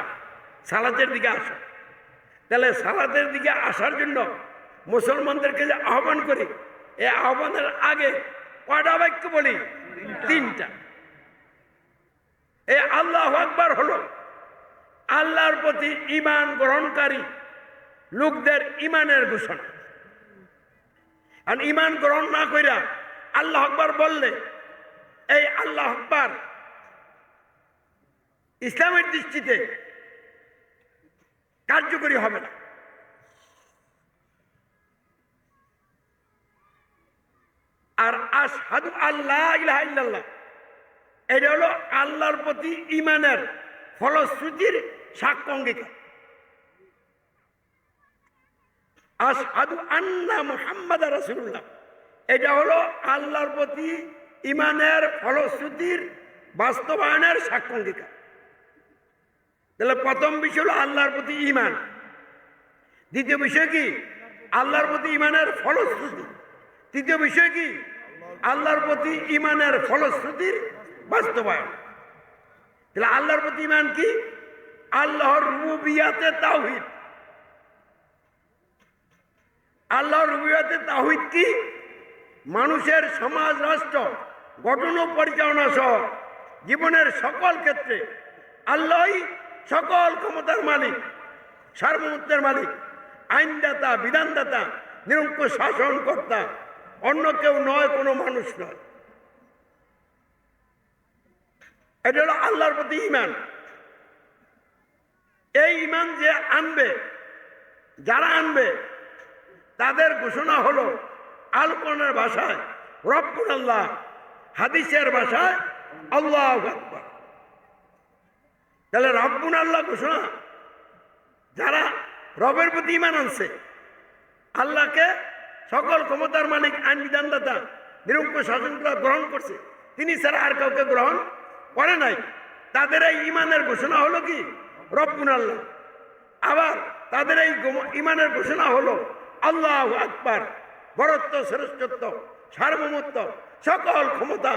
সালাতের দিকে আসো। তাহলে সালাতের দিকে আসার জন্য মুসলমানদেরকে যে আহ্বান করি, এই আহ্বানের আগে কয়টা বাক্য বলি? 3টা। এই আল্লাহু আকবার হলো আল্লাহর প্রতি ঈমান গ্রহণকারী লোকদের ঈমানের ঘোষণা। আর ঈমান গ্রহণ না কইরা আল্লাহ আকবার বললে এই আল্লাহ আকবার ইসলামের দৃষ্টিতে কার্যকরী হবে না। আর আশহাদু আল্লা ইলাহা ইল্লাল্লাহ, এটা হলো আল্লাহর প্রতি ঈমানের ফলশ্রুতির সাক্ষ্য অঙ্গীকার। আশহাদু আন্না মুহাম্মাদার রাসূলুল্লাহ, এটা হলো আল্লাহর প্রতি ঈমানের ফলশ্রুতির বাস্তবায়নের সাক্ষ্য অঙ্গীকার। তাহলে প্রথম বিষয় হলো আল্লাহর প্রতি ঈমান। দ্বিতীয় বিষয় কি? আল্লাহর প্রতি ঈমানের ফলশ্রুতি। তৃতীয় বিষয় কি? আল্লাহর প্রতি ঈমানের ফলশ্রুতির বাস্তবায়ন। তাহলে আল্লাহর প্রতি ঈমান কি? আল্লাহর রুবুবিয়াতে তাওহীদ। আল্লাহর রুবুবিয়াতে তাওহীদ কি? মানুষের সমাজ, রাষ্ট্র গঠন ও পরিচালনা সহ জীবনের সকল ক্ষেত্রে আল্লাহই সকল ক্ষমতার মালিক, সার্বভৌমত্বের মালিক, আইনদাতা, বিধানদাতা, নিরঙ্কুশ শাসনকর্তা, অন্য কেউ নয়, কোনো মানুষ নয়। এটা হলো আল্লাহর প্রতি ঈমান। এই ঈমান যে আনবে, যারা আনবে তাদের ঘোষণা হলো আল কোরআনের ভাষায় রব্বুন আল্লাহ, হাদিসের ভাষায় আল্লাহু আকবার। তাহলে রব্বুন আল্লাহ ঘোষণা, যারা রবের প্রতি ঈমান আনছে, আল্লাহকে সকল ক্ষমতার মালিক, আইন বিধানদাতা, নিরঙ্কুশ শাসনকর্তা গ্রহণ করছে, তিনি ছাড়া আর কাউকে গ্রহণ করে নাই, তাদের এই ঈমানের ঘোষণা হলো কি? রব্বুন আল্লাহ। আবার তাদের এই ঈমানের ঘোষণা হলো আল্লাহু আকবার, বরত্ব, শ্রেষ্ঠত্ব, সার্বভৌমত্ব, সকল ক্ষমতা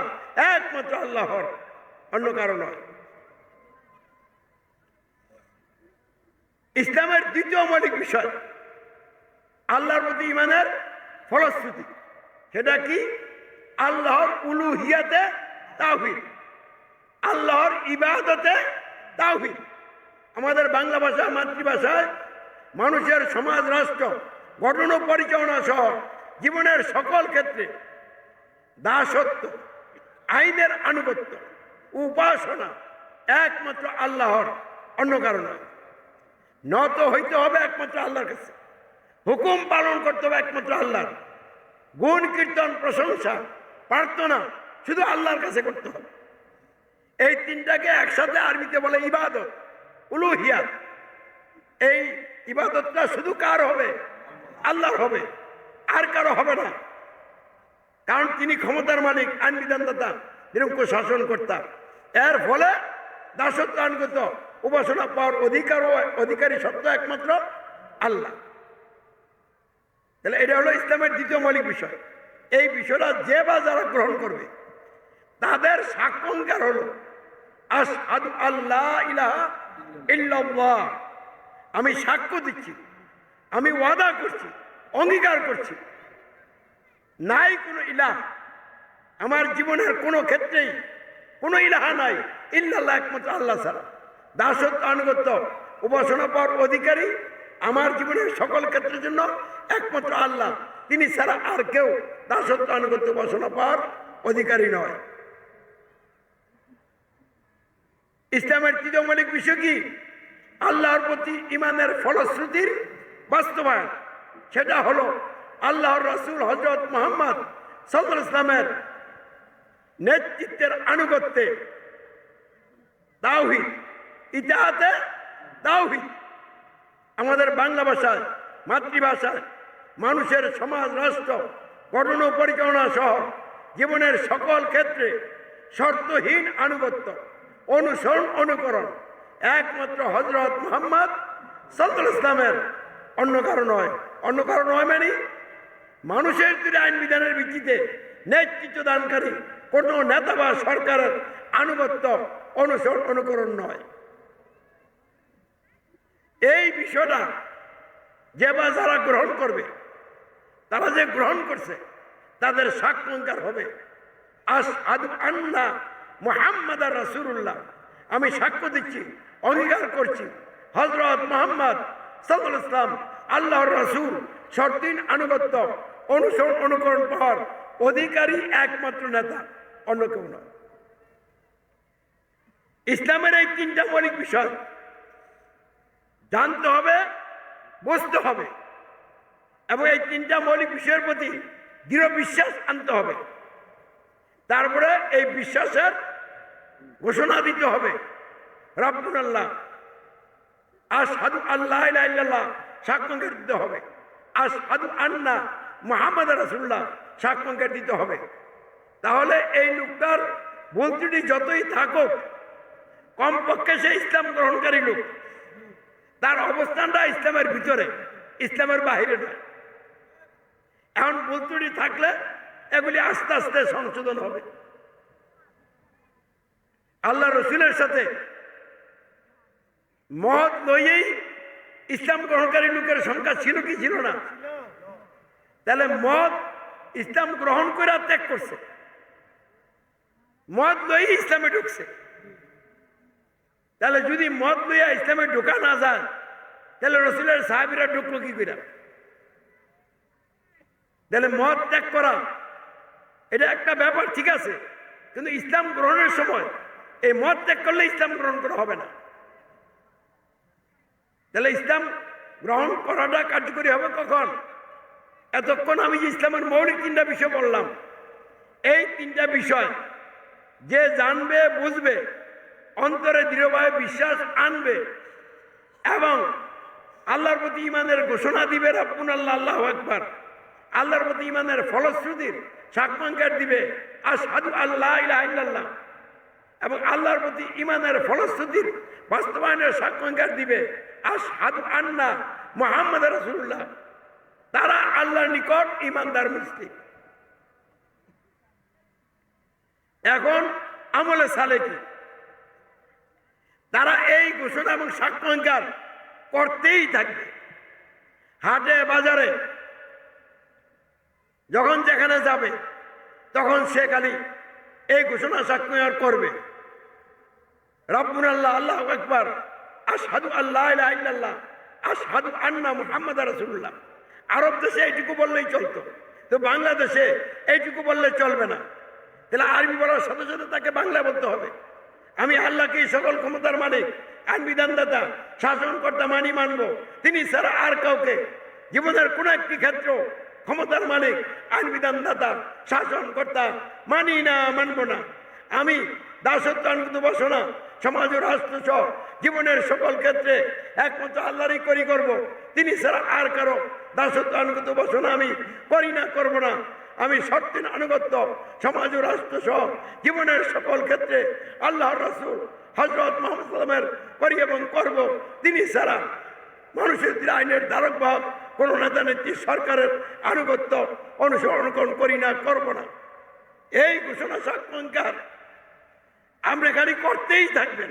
একমাত্র আল্লাহর, অন্য কারো নয়। ইসলামের দ্বিতীয় মৌলিক বিষয় আল্লাহর প্রতি ঈমানের ফলশ্রুতি। সেটা কি? আল্লাহর উলুহিয়াতে তাওহীদ, আল্লাহর ইবাদতে তাওহীদ। আমাদের বাংলা ভাষা, মাতৃভাষায় মানুষের সমাজ, রাষ্ট্র গঠন ও পরিচালনা সহ জীবনের সকল ক্ষেত্রে দাসত্ব, আইনের আনুগত্য, উপাসনা একমাত্র আল্লাহর, অন্য কারণ নয়। নত হইতে হবে একমাত্র আল্লাহর কাছে, হুকুম পালন করতে হবে একমাত্র আল্লাহর, গুণ কীর্তন প্রশংসা প্রার্থনা শুধু আল্লাহর কাছে করতে হবে। এই তিনটাকে একসাথে আরবিতে বলে ইবাদত, উলুহিয়াত। এই ইবাদতটা শুধু কার হবে? আল্লাহর হবে, আর কারো হবে না। কারণ তিনি ক্ষমতার মালিক, আইন বিধানদাতা, নিরঙ্কুশ শাসন কর্তা। এর ফলে দাসত্ব আনুগত্য উপাসনা পাওয়ার অধিকারী সত্য একমাত্র আল্লাহ। তাহলে এটা হলো ইসলামের দ্বিতীয় মৌলিক বিষয়। এই বিষয়টা যে বা যারা গ্রহণ করবে তাদের সাক্ষাৎকার হলো আশহাদু আল্লা ইলাহা ইল্লাল্লাহ, আমি সাক্ষ্য দিচ্ছি, আমি ওয়াদা করছি, অঙ্গীকার করছি, নাই কোনো ইলাহ, আমার জীবনের কোনো ক্ষেত্রেই কোনো ইলাহা নাই ইল্লাল্লাহ, একমাত্র আল্লাহ ছাড়া। দাসত্ব আনুগত্য উপাসনা পাওয়ার অধিকারী আমার জীবনের সকল ক্ষেত্রের জন্য একমাত্র আল্লাহ, তিনি ছাড়া আর কেউ দাসত্ব আনুগত্য উপাসনা পাওয়ার অধিকারী নয়। ইসলামের তৃতীয় মৌলিক বিষয় কি? আল্লাহর প্রতি ইমানের ফলশ্রুতির বাস্তবায়ন। সেটা হলো আল্লাহর রাসূল হযরত মুহাম্মদ সাল্লাল্লাহু আলাইহি ওয়াসাল্লামের নেতৃত্বের আনুগত্যে তাওহীদ, ইতাআতে তাওহীদ। আমাদের বাংলা ভাষায়, মাতৃভাষায় মানুষের সমাজ রাষ্ট্র গঠন ও পরিচালনা সহ জীবনের সকল ক্ষেত্রে শর্তহীন আনুগত্য, অনুসরণ, অনুকরণ একমাত্র হযরত মুহাম্মদ সাল্লাল্লাহু আলাইহি ওয়াসাল্লামের, অন্য কারো নয়। অন্য কারো নয় মানে মানুষের তৈরি আইন বিধানের ভিত্তিতে নেতৃত্ব দানকারী কোনো নেতা বা সরকারের আনুগত্য, অনুসরণ, অনুকরণ নয়। এই বিষয়টা যে বা যারা গ্রহণ করবে, তারা যে গ্রহণ করছে তাদের সাক্ষাৎকার হবে আশহাদু আন্না মুহাম্মাদার রাসূলুল্লাহ, আমি সাক্ষ্য দিচ্ছি, অঙ্গীকার করছি হযরত মুহাম্মদ সাল্লাল্লাহু আলাইহি ওয়াসাল্লাম আল্লাহর রাসূল, শর্তহীন আনুগত্য, অনুসরণ, অনুকরণ পাওয়ার অধিকারী একমাত্র নেতা, অন্য কেউ নয়। ইসলামের এই তিনটা মৌলিক বিষয় জানতে হবে, বুঝতে হবে, এবং এই তিনটা মৌলিক বিষয়ের প্রতি দৃঢ় বিশ্বাস আনতে হবে। তারপরে এই বিশ্বাসের ঘোষণা দিতে হবে রাব্বুল আল্লাহ, আশহাদু আল্লা ইলাহা ইল্লাল্লাহ, সাক্ষ্য দিতে হবে, আশহাদু আন্না মুহাম্মাদুর রাসূলুল্লাহ, সাক্ষ্য দিতে হবে। তাহলে এই লোকটার ভুল ত্রুটি যতই থাকুক, কমপক্ষে সে ইসলাম গ্রহণকারী লোক, তার অবস্থানটা ইসলামের ভিতরে, ইসলামের বাহিরে নয়। এখন ভুল ত্রুটি থাকলে এগুলি আস্তে আস্তে সংশোধন হবে। আল্লাহ রসুলের সাথে মত লইয়েই ইসলাম গ্রহণকারী লোকের সংখ্যা ছিল কি ছিল না? তাহলে মত ইসলাম গ্রহণ করে ত্যাগ করছে, মত লইয়ে ইসলামে ঢুকছে। তাহলে যদি মত লইয়া ইসলামে ঢোকা না যায়, তাহলে রসুলের সাহাবীরা ঢুকলো কি করে? তাহলে মত ত্যাগ করা এটা একটা ব্যাপার, ঠিক আছে, কিন্তু ইসলাম গ্রহণের সময় এই মত ত্যাগ করলে ইসলাম গ্রহণ করা হবে না। তাহলে ইসলাম গ্রহণ করাটা কার্যকরী হবে কখন? এতক্ষণ আমি যে ইসলামের মৌলিক তিনটা বিষয় বললাম, এই তিনটা বিষয় যে জানবে, বুঝবে, অন্তরে দৃঢ়ভাবে বিশ্বাস আনবে এবং আল্লাহর প্রতি ইমানের ঘোষণা দিবে, রাব্বুল আল্লাহ, আল্লাহু আকবার, আল্লাহর প্রতি ইমানের ফলশ্রুতির সাক্ষ্য দিবে আশহাদু আল্লা ইলাহা ইল্লাল্লাহ, এবং আল্লাহর প্রতি ইমানের ফলশ্রুতির বাস্তবায়নের সাক্ষ্য দিবে আশহাদু আন্না মুহাম্মাদুর রাসূলুল্লাহ, তারা আল্লাহর নিকট ইমানদার মুসলিম। এখন আমলে সালে কি? তারা এই ঘোষণা এবং সাক্ষ্য করতেই থাকবে। হাটে বাজারে যখন যেখানে যাবে তখন সে খালি এই ঘোষণা সাক্ষ্য করবে, রাব্বুল আল্লাহ, আল্লাহু আকবার, আশহাদু আল্লা ইলাহা ইল্লাল্লাহ, আশহাদু আন্না মুহাম্মাদুর রাসূলুল্লাহ। আরব দেশে এইটুকু বললেই চলতো, তো বাংলাদেশে এইটুকু বললে চলবে না, তাহলে আরবি বলার সাথে সাথে তাকে বাংলা বলতে হবে। আমি আল্লাহকে সকল ক্ষমতার মালিক, আইন বিধানদাতা, শাসনকর্তা মানব। তিনি ছাড়া আর কাউকে জীবনের কোন একটি ক্ষেত্র ক্ষমতার মালিক, আইন বিধানদাতা, শাসনকর্তা মানব না। আমি দাসত্ব আনুগত্য বসনা, সমাজ ও রাষ্ট্র সহ জীবনের সকল ক্ষেত্রে একমাত্র আল্লাহরই করব। তিনি ছাড়া আর কারো দাসত্ব আনুগত্য বসনা আমি করি না, করব না। আমি সত্যিন আনুগত্য সমাজ ও রাষ্ট্র সহ জীবনের সকল ক্ষেত্রে আল্লাহর রাসূল হযরত মুহাম্মদ সাল্লামের করি এবং করব। তিনি ছাড়া মানুষের আইনের ধারক বাহক কোন নেতা নেত্রী সরকারের আনুগত্য অনুসরণ করি না, করব না। এই ঘোষণা সাক্ষাৎকার আমরা খালি করতেই থাকবেন।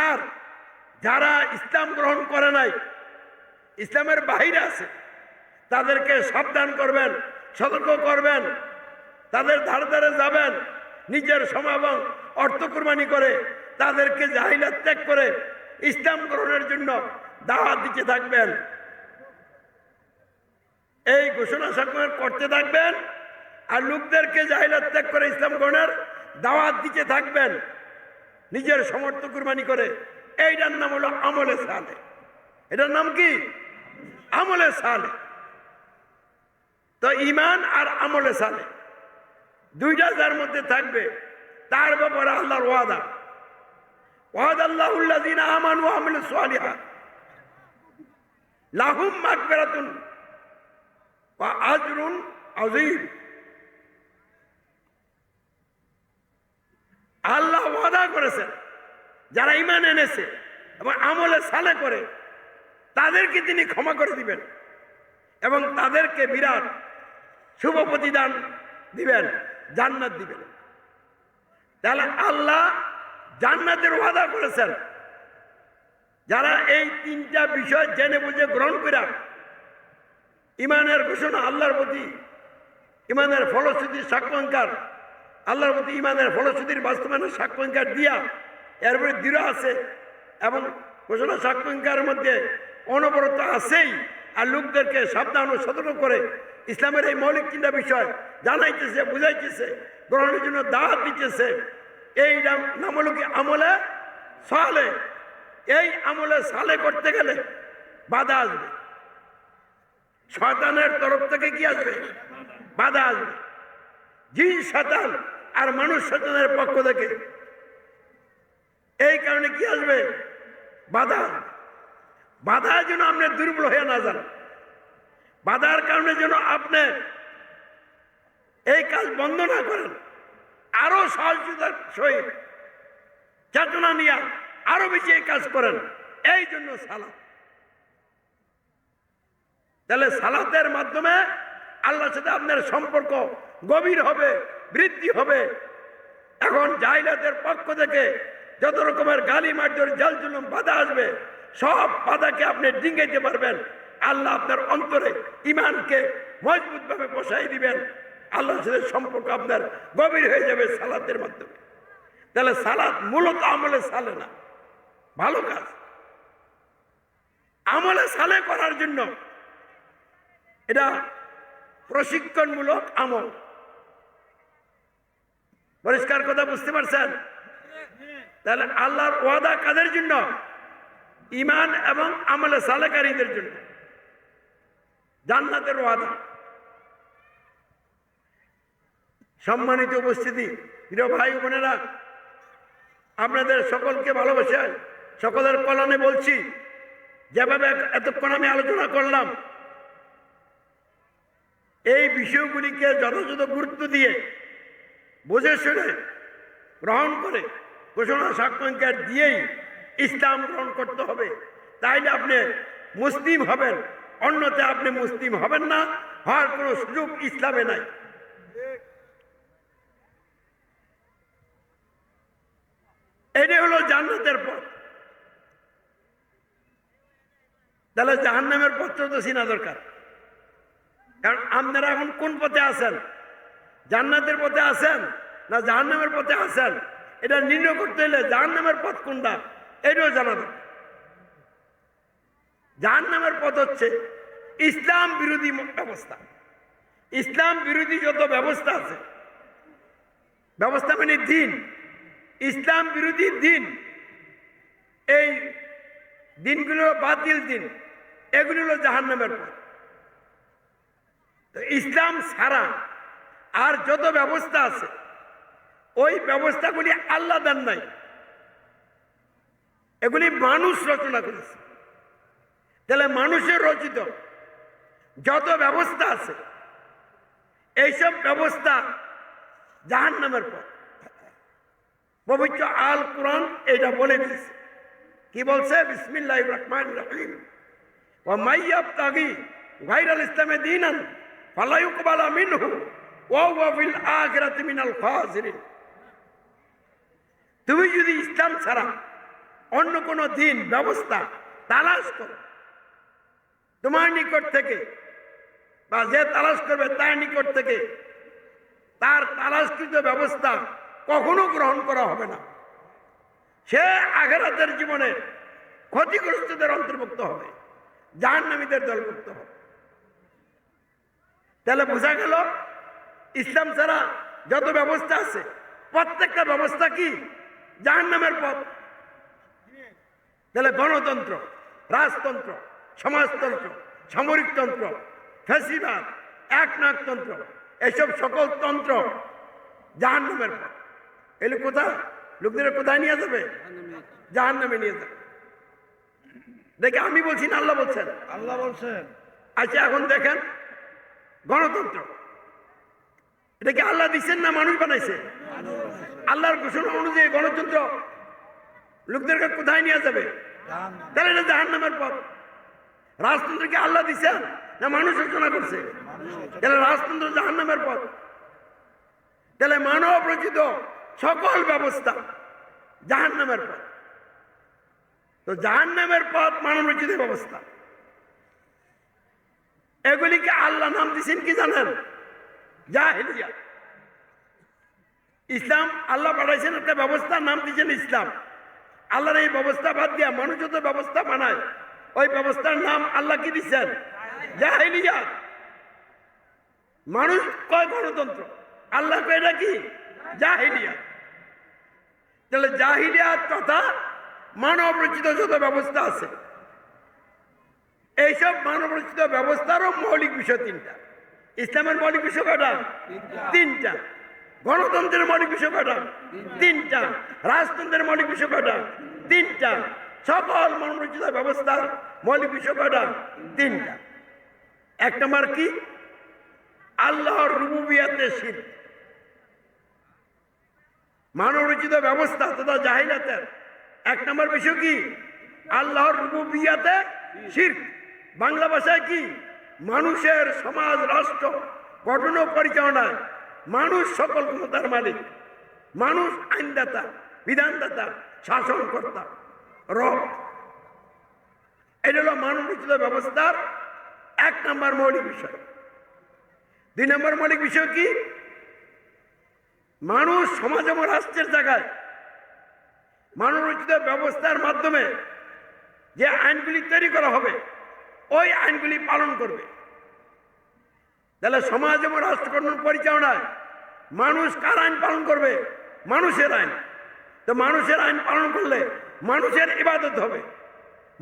আর যারা ইসলাম গ্রহণ করে নাই, ইসলামের বাহিরে আছে, তাদেরকে সাবধান করবেন, সতর্ক করবেন। তাদের ধারে ধারে যাবেন, নিজের সময় এবং অর্থ কুরবানি করে তাদেরকে জাহিলাত ত্যাগ করে ইসলাম গ্রহণের জন্য দাওয়াত দিতে থাকবেন। এই ঘোষণা সাক্ষাৎ করতে থাকবেন আর লোকদেরকে জাহিলাত ত্যাগ করে ইসলাম গ্রহণের দাওয়াত দিতে থাকবেন, নিজের সমর্থ কুরবানি করে। এইটার নাম হলো আমলে সালে। এটার নাম কি? আমলে সালে। তো ঈমান আর আমলে সালে দুইটা যার মধ্যে থাকবে, তার ব্যাপারে আল্লাহর ওয়াদা, ওয়াদাল্লাহুল্লাযীনা আমানু ওয়া আমিলুস সালিহাত লাহুম মাগফিরাতুন ওয়া আজরুন আযীম। আল্লাহ ওয়াদা করেছেন যারা ঈমান এনেছে এবং আমলে সালে করে তাদেরকে তিনি ক্ষমা করে দিবেন এবং তাদেরকে বিরাট শুভ প্রতিদান দিবেন, জান্নাত দিবেন। তাহলে আল্লাহ জান্নাতের ওয়াদা করেছেন যারা এই তিনটা বিষয় জেনে বুঝে গ্রহণ করে ঈমানের ঘোষণা, আল্লাহর প্রতি ঈমানের ফলশ্রুতির সাক্ষ্যঙ্কার, আল্লাহর প্রতি ঈমানের ফলশ্রুতির বাস্তবায়নের সাক্ষ্যঙ্কার দিয়া এরপরে দৃঢ় আছে এবং ঘোষণা সাক্ষ্যঙ্কারের মধ্যে অনবরত আছেই। আর লোকদেরকে সাবধান ও সতর্ক করে ইসলামের এই মৌলিক তিনটা বিষয় জানাইতেছে, বুঝাইতেছে, গ্রহণের জন্য দাওয়াত দিতেছে। এই নাম হলো কি? আমলে সালে। এই আমলে সালে করতে গেলে বাধা আসবে, শয়তানের তরফ থেকে কি আসবে? বাধা আসবে। জিন শয়তান আর মানুষ শয়তানের পক্ষ থেকে। এই কারণে কি আসবে? বাধা। বাধা যেন আপনি দুর্বল হয়ে না যান, বাধার কারণে যেন আপনি এই কাজ বন্ধ না করেন, আরো সহযোগিতার সহিত চেতনা নিয়ে আরো বেশি এই কাজ করেন। এই জন্য সালাত। তাহলে সালাতের মাধ্যমে আল্লাহর সাথে আপনার সম্পর্ক গভীর হবে, বৃদ্ধি হবে। এখন জাহিলাতের পক্ষ থেকে যত রকমের গালি মারধর, জাল জুলুম, বাধা আসবে, সব বাধাকে আপনি ডিঙ্গাইতে পারবেন। আল্লাহ আপনার অন্তরে ঈমানকে মজবুত ভাবে বসাই দিবেন। আল্লাহর সাথে সম্পর্ক আপনার গভীর হয়ে যাবে সালাতের মাধ্যমে। তাহলে সালাত মূলত আমলে সালে না, ভালো কাজ। আমলে সালে করার জন্য এটা প্রশিক্ষণমূলক আমল। পরিষ্কার কথা বুঝতে পারছেন? তাহলে আল্লাহর ওয়াদা কাদের জন্য? ঈমান এবং আমলে সালেকারীদের জন্য জান্নাতের ওয়াদা। সম্মানিত উপস্থিতি, প্রিয় ভাই বোনেরা, আপনাদের সকলকে ভালোবাসে সকলের কল্যাণে বলছি, যেভাবে এতক্ষণ আমি আলোচনা করলাম, এই বিষয়গুলিকে যথাযথ গুরুত্ব দিয়ে বুঝে শুনে গ্রহণ করে ঘোষণা সাক্ষ্যঙ্কার দিয়েই ইসলাম গ্রহণ করতে হবে। তাইলে আপনি মুসলিম হবেন, অন্যথা আপনি মুসলিম হবেন না, হওয়ার কোনো সুযোগ ইসলামে নাই। এটাই হলো জান্নাতের পথ। তাহলে জাহান্নামের পথটা তো চিনা দরকার। কারণ আপনারা এখন কোন পথে আছেন? জান্নাতের পথে আছেন না জাহান্নামের পথে আছেন? এটা নির্ণয় করতে হলে জাহান্নামের পথ কোনটা এটাও জানা দরকার। জাহান্নামের পথ হচ্ছে ইসলাম বিরোধী ব্যবস্থা। ইসলাম বিরোধী যত ব্যবস্থা আছে, ব্যবস্থা মানে দিন, ইসলাম বিরোধী দিন, এই দিনগুলো বাতিল দিন, এগুলো হলো জাহান্নামের পথ। তো ইসলাম ছাড়া আর যত ব্যবস্থা আছে ওই ব্যবস্থাগুলি আল্লাহ দেন নাই, এগুলি মানুষ রচনা করেছে। তাহলে মানুষের রচিত যত ব্যবস্থা আছে এইসব ব্যবস্থা জাহান্নামের পথ। পবিত্র আল কোরআন এটা বলে দিয়েছে। কি বলছে? বিসমিল্লাহির রহমানির রহিম, ওয়া মাইয়াবতাগি গায়রাল ইসলামি দীনান ফালা ইউকবালা মিনহু ওয়া হুয়া ফিল আখিরাতি মিনাল খাসিরিন। তুমি যদি ইসলাম ছাড়া অন্য কোনো দিন ব্যবস্থা তালাশ করো তোমার নিকট থেকে, বা যে তালাশ করবে তার নিকট থেকে, তার তালাশকৃত ব্যবস্থা কখনো গ্রহণ করা হবে না। সে আখিরাতের জীবনে ক্ষতিগ্রস্তদের অন্তর্ভুক্ত হবে, জাহান্নামীদের দলভুক্ত হবে। তাহলে বোঝা গেল ইসলাম ছাড়া যত ব্যবস্থা আছে প্রত্যেকটা ব্যবস্থা কি? জাহান্নামের পথ। তাহলে গণতন্ত্র, রাজতন্ত্র, সমাজতন্ত্র, সামরিকতন্ত্র, ফ্যাসিবাদ, একনায়কতন্ত্র, এসব সকল তন্ত্র জাহান্নামের পথ। এগুলো কোথায়? লোকদের কোথায় নিয়ে যাবে? জাহান্নামে নিয়ে যাবে। দেখে আমি বলছি না, আল্লাহ বলছেন। আল্লাহ বলছেন। আচ্ছা এখন দেখেন গণতন্ত্র, এটা কি আল্লাহ দিচ্ছেন না মানুষ বানাইছে? আল্লাহর ঘোষণা অনুযায়ী গণতন্ত্র লোকদেরকে কোথায় নিয়ে যাবে? তাহলে এটা জাহান্নামের পথ। রাজতন্ত্র কি আল্লাহ দিচ্ছেন না মানুষ রচনা করছে? তাহলে রাজতন্ত্র জাহান্নামের পথ। তাহলে মানব রচিত সকল ব্যবস্থা জাহান্নামের পথ। তো জাহান্নামের পথ মানব রচিত ব্যবস্থা, এগুলিকে আল্লাহ নাম দিচ্ছেন কি জানেন? জাহেলিয়া। ইসলাম আল্লাহ পাঠাইছেন একটা ব্যবস্থার নাম দিচ্ছেন ইসলাম। আল্লাহর এই ব্যবস্থা বাদ দিয়া মানুষ যত ব্যবস্থা বানায় ওই ব্যবস্থার নাম আল্লাহ কি দিচ্ছেন? জাহেলিয়া। মানুষ কয় গণতন্ত্র, আল্লাহ কয় এটা কি? জাহেলিয়া। তাহলে জাহিলিয়াত তথা মানব রচিত যত ব্যবস্থা আছে এইসব মানব রচিত ব্যবস্থারও মৌলিক বিষয় তিনটা। ইসলামের মৌলিক বিষয় কয়টা? তিনটা। গণতন্ত্রের মৌলিক বিষয় কয়টা? তিনটা। রাজতন্ত্রের মৌলিক বিষয় কয়টা? তিনটা। সকল মানব রচিত ব্যবস্থার মৌলিক বিষয় কয়টা? তিনটা। এক নম্বর কি? আল্লাহর রুবুবিয়াতে শিরক। মানব রচিত ব্যবস্থা তথা জাহিলিয়াতের এক নম্বর বিষয় কি? আল্লাহর রুবুবিয়াতে শিরক। বাংলা ভাষায় কি? মানুষের সমাজ রাষ্ট্র গঠন ও পরিচালনায় মানুষ সকল ক্ষমতার মালিক, মানুষ আইনদাতা, বিধানদাতা, শাসনকর্তা, রব। এটা হলো মানব রচিত ব্যবস্থার এক নম্বর মৌলিক বিষয়। দুই নম্বর মৌলিক বিষয় কি? মানুষ সমাজ এবং রাষ্ট্রের জায়গায় মানব রচিত ব্যবস্থার মাধ্যমে যে আইনগুলি তৈরি করা হবে ওই আইনগুলি পালন করবে। তাহলে সমাজ এবং রাষ্ট্র গঠন পরিচালনায় মানুষ কার আইন পালন করবে? মানুষের আইন। তো মানুষের আইন পালন করলে মানুষের ইবাদত হবে,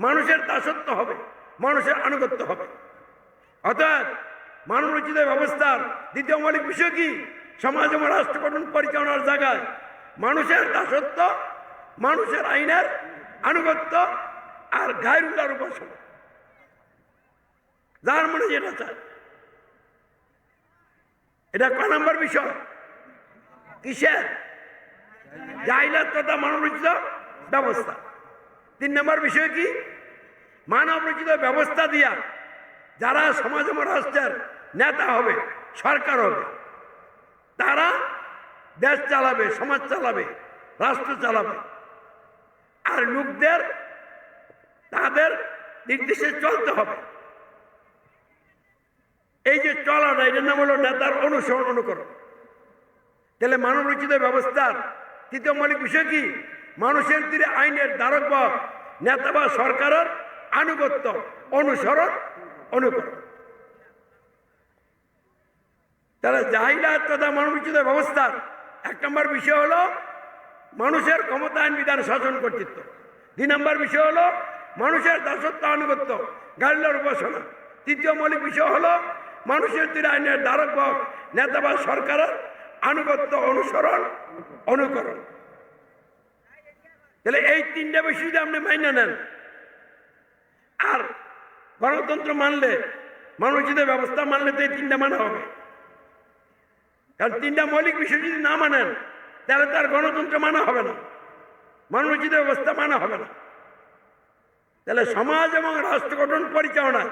মানুষের দাসত্ব হবে, মানুষের আনুগত্য হবে। অর্থাৎ মানব রচিত ব্যবস্থার দ্বিতীয় মৌলিক বিষয় কি? সমাজ এবং রাষ্ট্র গঠন পরিচালনার জায়গায় মানুষের দাসত্ব, মানুষের আইনের আনুগত্য আর গায়রুল্লাহর উপাসনা, যার মনে যেটা চায়। এটা কয় নম্বর বিষয়? কিসের? জাহিলিয়াত তথা মানব রচিত ব্যবস্থা। তিন নম্বর বিষয় কি? মানব রচিত ব্যবস্থা দিয়া যারা সমাজ এবং রাষ্ট্রের নেতা হবে, সরকার হবে, তারা দেশ চালাবে, সমাজ চালাবে, রাষ্ট্র চালাবে, আর লোকদের তাদের নির্দেশে চলতে হবে। এই যে চলাটা, এটার নাম হলো নেতার অনুসরণ, অনুকরণ। তাহলে মানব রচিত ব্যবস্থার তৃতীয় মৌলিক বিষয় কি? মানুষের তীরে আইনের ধারক বা নেতা বা সরকারের আনুগত্য, অনুসরণ, অনুকরণ। তাহলে জাহিলাত তথা মানবরচিত ব্যবস্থার 1 নম্বর বিষয় হলো মানুষের ক্ষমতা আইন বিধান শাসন কর্তৃত্ব। 2 নম্বর বিষয় হলো মানুষের দাসত্ব আনুগত্য গাড়িলার উপাসনা। 3য় মৌলিক বিষয় হলো মানুষের তীর আইনের ধারক বাহক নেতা বা সরকারের আনুগত্য অনুসরণ অনুকরণ। তাহলে এই 3টা বিষয় যদি আপনি মাইনে নেন আর গণতন্ত্র মানলে মানবরচিত ব্যবস্থা মানলে তো এই 3টা মানা হবে। কারণ 3টা মৌলিক বিষয় যদি না মানেন তাহলে তার গণতন্ত্র মানা হবে না, মানবরচিত ব্যবস্থা মানা হবে না। তাহলে সমাজ এবং রাষ্ট্র গঠন পরিচালনায়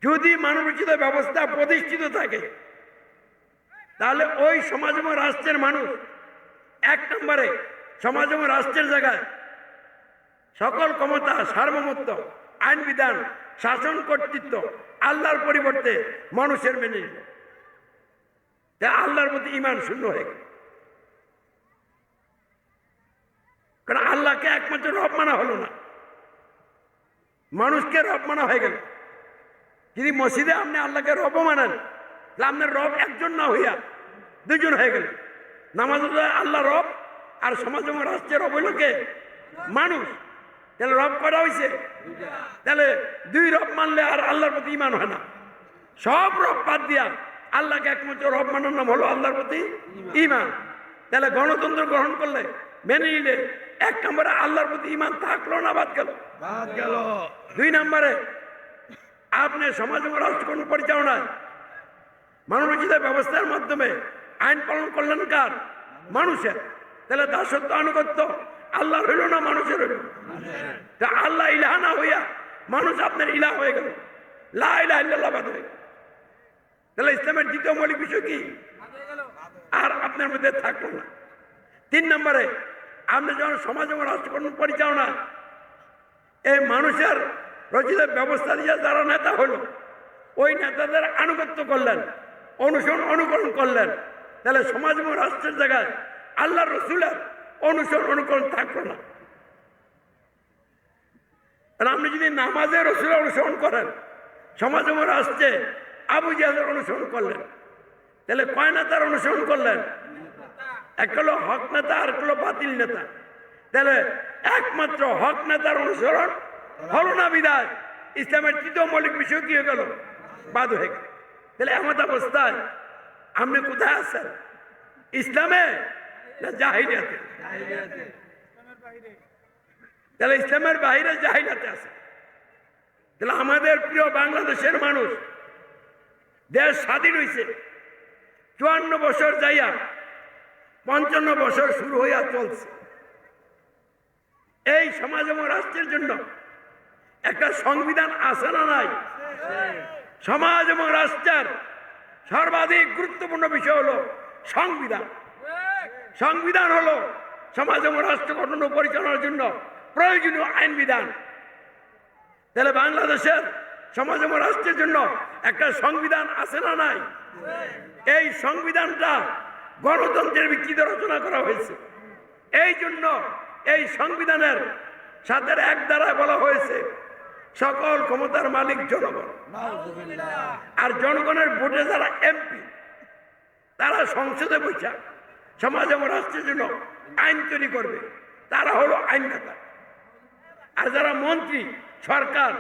যদি মানবরচিত ব্যবস্থা প্রতিষ্ঠিত থাকে তাহলে ওই সমাজ এবং রাষ্ট্রের মানুষ 1 নম্বরে সমাজ এবং রাষ্ট্রের জায়গায় সকল ক্ষমতা সার্বভৌমত্ব আইন বিধান শাসন কর্তৃত্ব আল্লাহর পরিবর্তে মানুষের মেনে নিল। আল্লাহর প্রতি ঈমান শূন্য হয়ে গেল। কারণ আল্লাহকে একমাত্র রব মানা হলো না, মানুষকে রব মানা হয়ে গেল। যদি মসজিদে আপনি আল্লাহকে রব মানেন তাহলে আপনার রব একজন না হইয়া 2 জন হয়ে গেল। নামাজ আল্লাহ রব আর সমাজ এবং রাষ্ট্রের রব হইল কে? মানুষ। তাহলে রব করা হয়েছে। তাহলে 2 রব মানলে আর আল্লাহর প্রতি ঈমান হয় না। সব রব বাদ দিয়া আল্লাহকে একমাত্র রব মানার নাম হলো আল্লাহর প্রতি ঈমান। তাহলে গণতন্ত্র গ্রহণ করলে মেনে নিলে 1 নম্বরে আল্লাহর প্রতি ঈমান থাকলো না বাদ গেল? বাদ গেল। 2 নম্বরে আপনি সমাজ এবং রাষ্ট্র পরিচালনায় মানবরচিত ব্যবস্থার মাধ্যমে আইন পালন করলেন কার? মানুষের। তাহলে দাসত্ব আনুগত্য আল্লাহর হইল না মানুষের হইল? তা আল্লাহ ইলাহ না হইয়া মানুষ আপনার ইলাহ হয়ে গেল, লা ইলাহা ইল্লাল্লাহ বাদ হয়ে গেল। তাহলে ইসলামের 2য় মৌলিক বিষয় কি আর আপনার মধ্যে থাকলো না। 3 নম্বরে আপনি যখন সমাজ এবং রাষ্ট্র পরিচালনা এই মানুষের রচিত ব্যবস্থা দিয়ে যারা নেতা হলো ওই নেতাদের আনুগত্য করলেন, অনুসরণ অনুকরণ করলেন, তাহলে সমাজ এবং রাষ্ট্রের জায়গায় আল্লাহ রসুলের অনুসরণ অনুকরণ থাকলো না। আপনি যদি নামাজে রসুলের অনুসরণ করেন, সমাজ এবং রাষ্ট্রে আবু জাহেলের অনুসরণ করলেন, তাহলে কয় নেতার অনুসরণ করলেন? এক হলো হক নেতা আর হলো বাতিল নেতা। তাহলে একমাত্র হক নেতার অনুসরণ হলো না বিদায় ইসলামের 3য় মৌলিক বিষয় কি হয়ে গেল? বাদ হয়ে গেল। তাহলে এমন অবস্থায় আপনি কোথায় আছেন? ইসলামে না জাহিলিয়াতে? তাহলে ইসলামের বাইরে জাহিলিয়াতে আছে। তাহলে আমাদের প্রিয় বাংলাদেশের মানুষ দেশ স্বাধীন হয়েছে 54 বছর যাইয়া 55 বছর শুরু হইয়া চলছে। এই সমাজ এবং রাষ্ট্রের জন্য একটা সংবিধান আছে না নাই? সমাজ এবং রাষ্ট্রের সর্বাধিক গুরুত্বপূর্ণ বিষয় হলো সংবিধান। সংবিধান হলো সমাজ এবং রাষ্ট্র গঠন ও পরিচালনার জন্য প্রয়োজনীয় আইন বিধান। তাহলে বাংলাদেশের সমাজ এবং রাষ্ট্রের জন্য একটা সংবিধান আছে না নাই? এই সংবিধানটা গণতন্ত্রের ভিত্তিতে রচনা করা হয়েছে। এই জন্য এই সংবিধানের সাথে 1 ধারায় বলা হয়েছে সকল ক্ষমতার মালিক জনগণ। আর জনগণের ভোটে যারা এমপি তারা সংসদে বসে সমাজ এবং রাষ্ট্রের জন্য আইন তৈরি করবে, তারা হলো আইনদাতা। আর যারা মন্ত্রী সরকার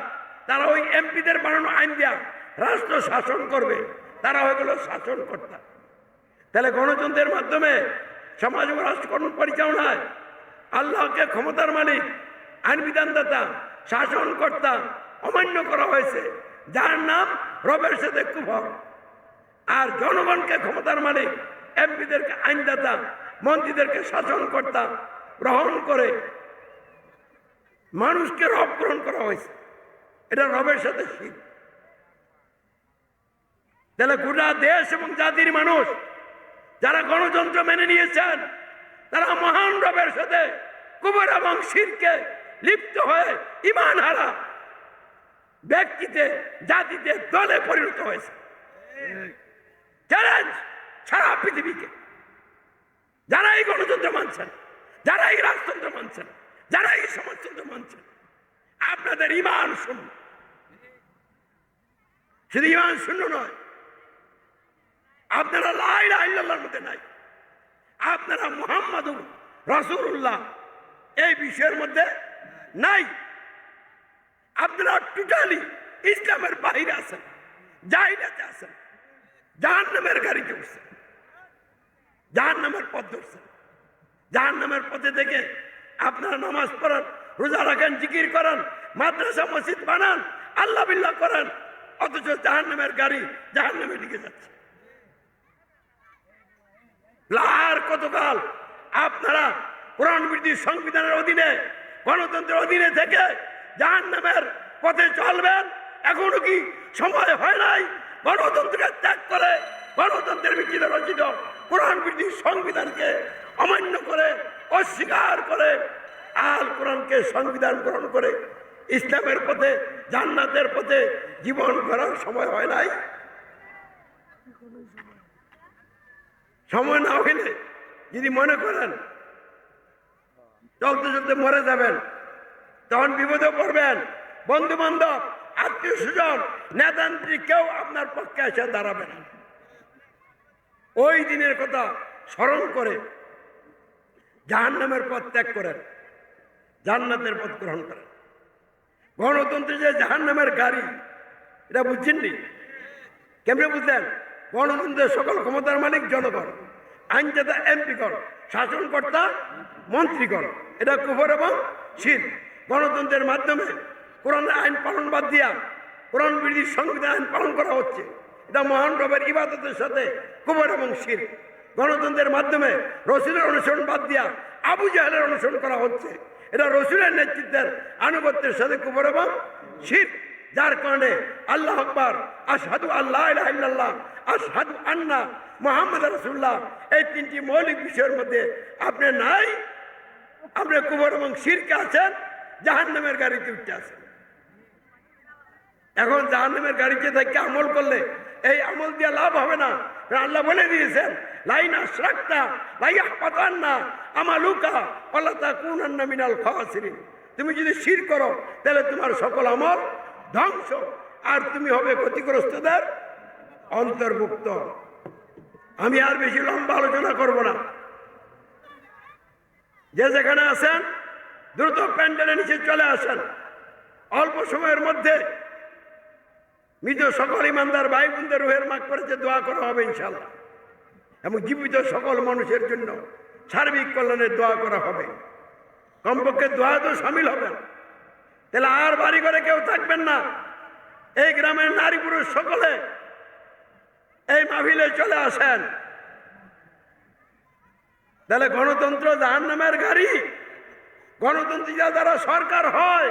তারা ওই এমপিদের বানানো আইন দিয়া রাষ্ট্র শাসন করবে, তারা হয়ে গেল শাসনকর্তা। তাহলে গণতন্ত্রের মাধ্যমে সমাজ এবং রাষ্ট্র পরিচালনায় আল্লাহকে ক্ষমতার মালিক আইন বিধানদাতা শাসনকর্তা অমান্য করা হয়েছে, যার নাম রবের সাথে কুফর। আর জনগণকে ক্ষমতার মালিক এমপিদেরকে আইনদাতা মন্ত্রীদেরকে শাসনকর্তা গ্রহণ করে মানুষকে রব গ্রহণ করা হয়েছে। এটা রবের সাথে শিখ। তাহলে গোটা দেশ এবং জাতির মানুষ যারা গণতন্ত্র মেনে নিয়েছেন তারা মহান রবের সাথে কুফর এবং শিরকে লিপ্ত হয়ে ঈমান হারা ব্যক্তিতে জাতিতে দলে পরিণত হয়েছে। চ্যালেঞ্জ সারা পৃথিবীকে, যারা এই গণতন্ত্র মানছেন, যারা এই রাজতন্ত্র মানছেন, যারা এই সমাজতন্ত্র মানছেন, আপনাদের ঈমান শুনুন। শুধু ইমান শূন্য নয়, আপনারা লা ইলাহা ইল্লাল্লাহর মধ্যে নাই, আপনারা মুহাম্মাদুর রাসূলুল্লাহ এই বিষয়ের মধ্যে নাই। আপনারা টোটালি ইসলামের বাইরে আছেন, জাহিলিয়াতে আছেন, জাহান্নামের গাড়িতে উঠছেন, জাহান্নামের পথ ধরছেন। জাহান্নামের পথে থেকে আপনারা নামাজ পড়েন, রোজা রাখেন, জিকির করেন, মাদ্রাসা মসজিদ বানান, আল্লাহ বিল্লাহ করেন, অথচ জাহান্নামের গাড়ি জাহান্নামে দিকে যাচ্ছে। আর কতকাল আপনারা কোরআন বিরোধী সংবিধানের অধীনে, গণতন্ত্রের অধীনে থেকে জাহান্নামের পথে চলবেন? এখনো কি সময় হয় নাই গণতন্ত্রকে ত্যাগ করে, গণতন্ত্রের ভিত্তিতে রচিত কোরআন বিরোধী সংবিধানকে অমান্য করে, অস্বীকার করে, আল কোরআনকে সংবিধান গ্রহণ করে ইসলামের পথে, জান্নাতের পথে জীবন গড়ার সময় হয় নাই? সময় না হইলে যদি মনে করেন চলতে চলতে মরে যাবেন, তখন বিপদে পড়বেন। বন্ধু বান্ধব, আত্মীয় স্বজন, নেতান্ত্রী কেউ আপনার পক্ষে এসে দাঁড়াবে না। ওই দিনের কথা স্মরণ করে জাহান্নামের পথ ত্যাগ করেন, জান্নাতের পথ গ্রহণ করেন। গণতন্ত্র যে জাহান্নামের গাড়ি, এটা বুঝছেননি? কেমনে বুঝলেন? গণতন্ত্রের সকল ক্ষমতার মালিক জনগণ, আইনদাতা এমপিগণ, শাসনকর্তা মন্ত্রীগণ। এটা কুফর এবং শিরক। গণতন্ত্রের মাধ্যমে কোরআনের আইন পালন বাদ দিয়া কোরআন বিরোধী সংবিধান আইন পালন করা হচ্ছে। এটা মহান রবের ইবাদতের সাথে কুফর এবং শিরক। গণতন্ত্রের মাধ্যমে রসুলের অনুসরণ বাদ দিয়া আবু জাহেলের অনুসরণ করা হচ্ছে। এটা রসুলের নেতৃত্বের আনুগত্যের সাথে কুফর এবং শিরক। যার কারণে আল্লাহ আকবার, আশহাদু আল্লা ইলাহা ইল্লাল্লাহ, আশহাদু আন্না মুহাম্মাদ রাসূলুল্লাহ, এই তিনটি মৌলিক বিষয়ের মধ্যে আপনি নাই, আপনি কুফর এবং শিরকে আছেন, জাহান্নামের গাড়িতে উঠতে আছেন। এখন জাহান্নামের গাড়িতে থেকে আমল করলে এই আমল দিয়ে লাভ হবে না। আল্লাহ বলে দিয়েছেন, লাইন আশরাকতা লাইয়াহবাতান্না আমালুকা ওয়ালা তাকুনান্না মিনাল খাসিরিন। তুমি যদি শিরক করো তাহলে তোমার সকল আমল ধ্বংস, আর তুমি হবে ক্ষতিগ্রস্তদের অন্তর্ভুক্ত। আমি আর বেশি লম্বা আলোচনা করব না। যে যেখানে আছেন দ্রুত প্যান্ডেলের নিচে চলে আসেন। অল্প সময়ের মধ্যে মৃত সকল ইমানদার ভাই বোনদের রুহের মাগফিরাতে দোয়া করা হবে ইনশাআল্লাহ, এবং জীবিত সকল মানুষের জন্য সার্বিক কল্যাণের দোয়া করা হবে। কমপক্ষে দোয়া তো সামিল হবেন। তাহলে আর বাড়ি ঘরে কেউ থাকবেন না। এই গ্রামের নারী পুরুষ সকলে এই মাহফিলে চলে আসেন। তাহলে গণতন্ত্র জাহান্নামের গাড়ি। গণতন্ত্রী যারা সরকার হয়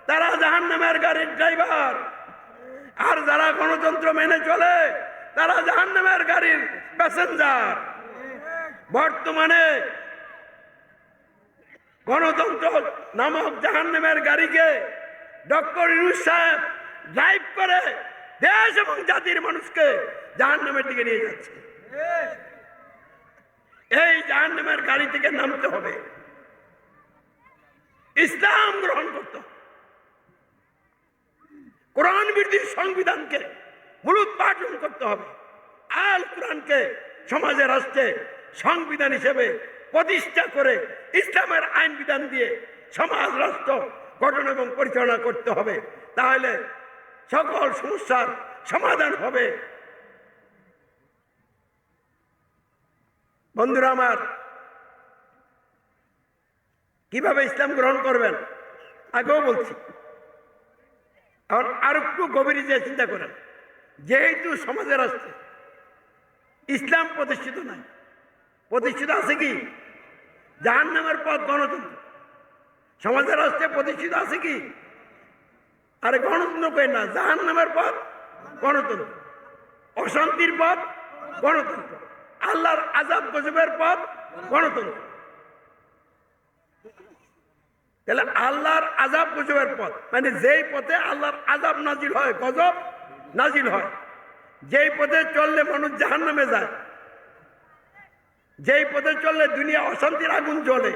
তারা জাহান্নামের গাড়ির ড্রাইভার, আর যারা গণতন্ত্র মেনে চলে তারা জাহান্নামের গাড়ির প্যাসেঞ্জার। বর্তমানে গণতন্ত্র নামক জাহান্নামের গাড়িকে ডক্টর ইউনূস সাহেব ড্রাইভ করে দেশ এবং জাতির মানুষকে জাহান্নামের দিকে নিয়ে যাচ্ছে। এই জাহান্নামের গাড়ি থেকে নামতে হবে, ইসলাম গ্রহণ করতে হবে, কোরআন বিরোধী সংবিধানকে মূলোৎপাটন করতে হবে, আল কোরআনকে সমাজে রাষ্ট্রে সংবিধান হিসেবে প্রতিষ্ঠা করে ইসলামের আইন বিধান দিয়ে সমাজ রাষ্ট্র গঠন এবং পরিচালনা করতে হবে। তাহলে সকল সমস্যার সমাধান হবে। বন্ধুরা আমার, কিভাবে ইসলাম গ্রহণ করবেন আগেও বলছি, এখন আর একটু গভীরে যে চিন্তা করেন। যেহেতু সমাজের রাষ্ট্রে ইসলাম প্রতিষ্ঠিত নাই, প্রতিষ্ঠিত আছে কি জাহান্নামের পথ গণতন্ত্র। সমাজের রাষ্ট্রে প্রতিষ্ঠিত আছে কি? আরে গণতন্ত্র কই না, জাহান্নামের পথ গণতন্ত্র, অশান্তির পথ গণতন্ত্র, আল্লাহর আযাব গজবের পথ গণতন্ত্র। তাহলে আল্লাহর আযাব গজবের পথ মানে যেই পথে আল্লাহর আযাব নাজিল হয়, গজব নাজিল হয়, যেই পথে চললে মানুষ জাহান্নামে যায়, যেই পথে চললে দুনিয়া অশান্তির আগুন জ্বলে,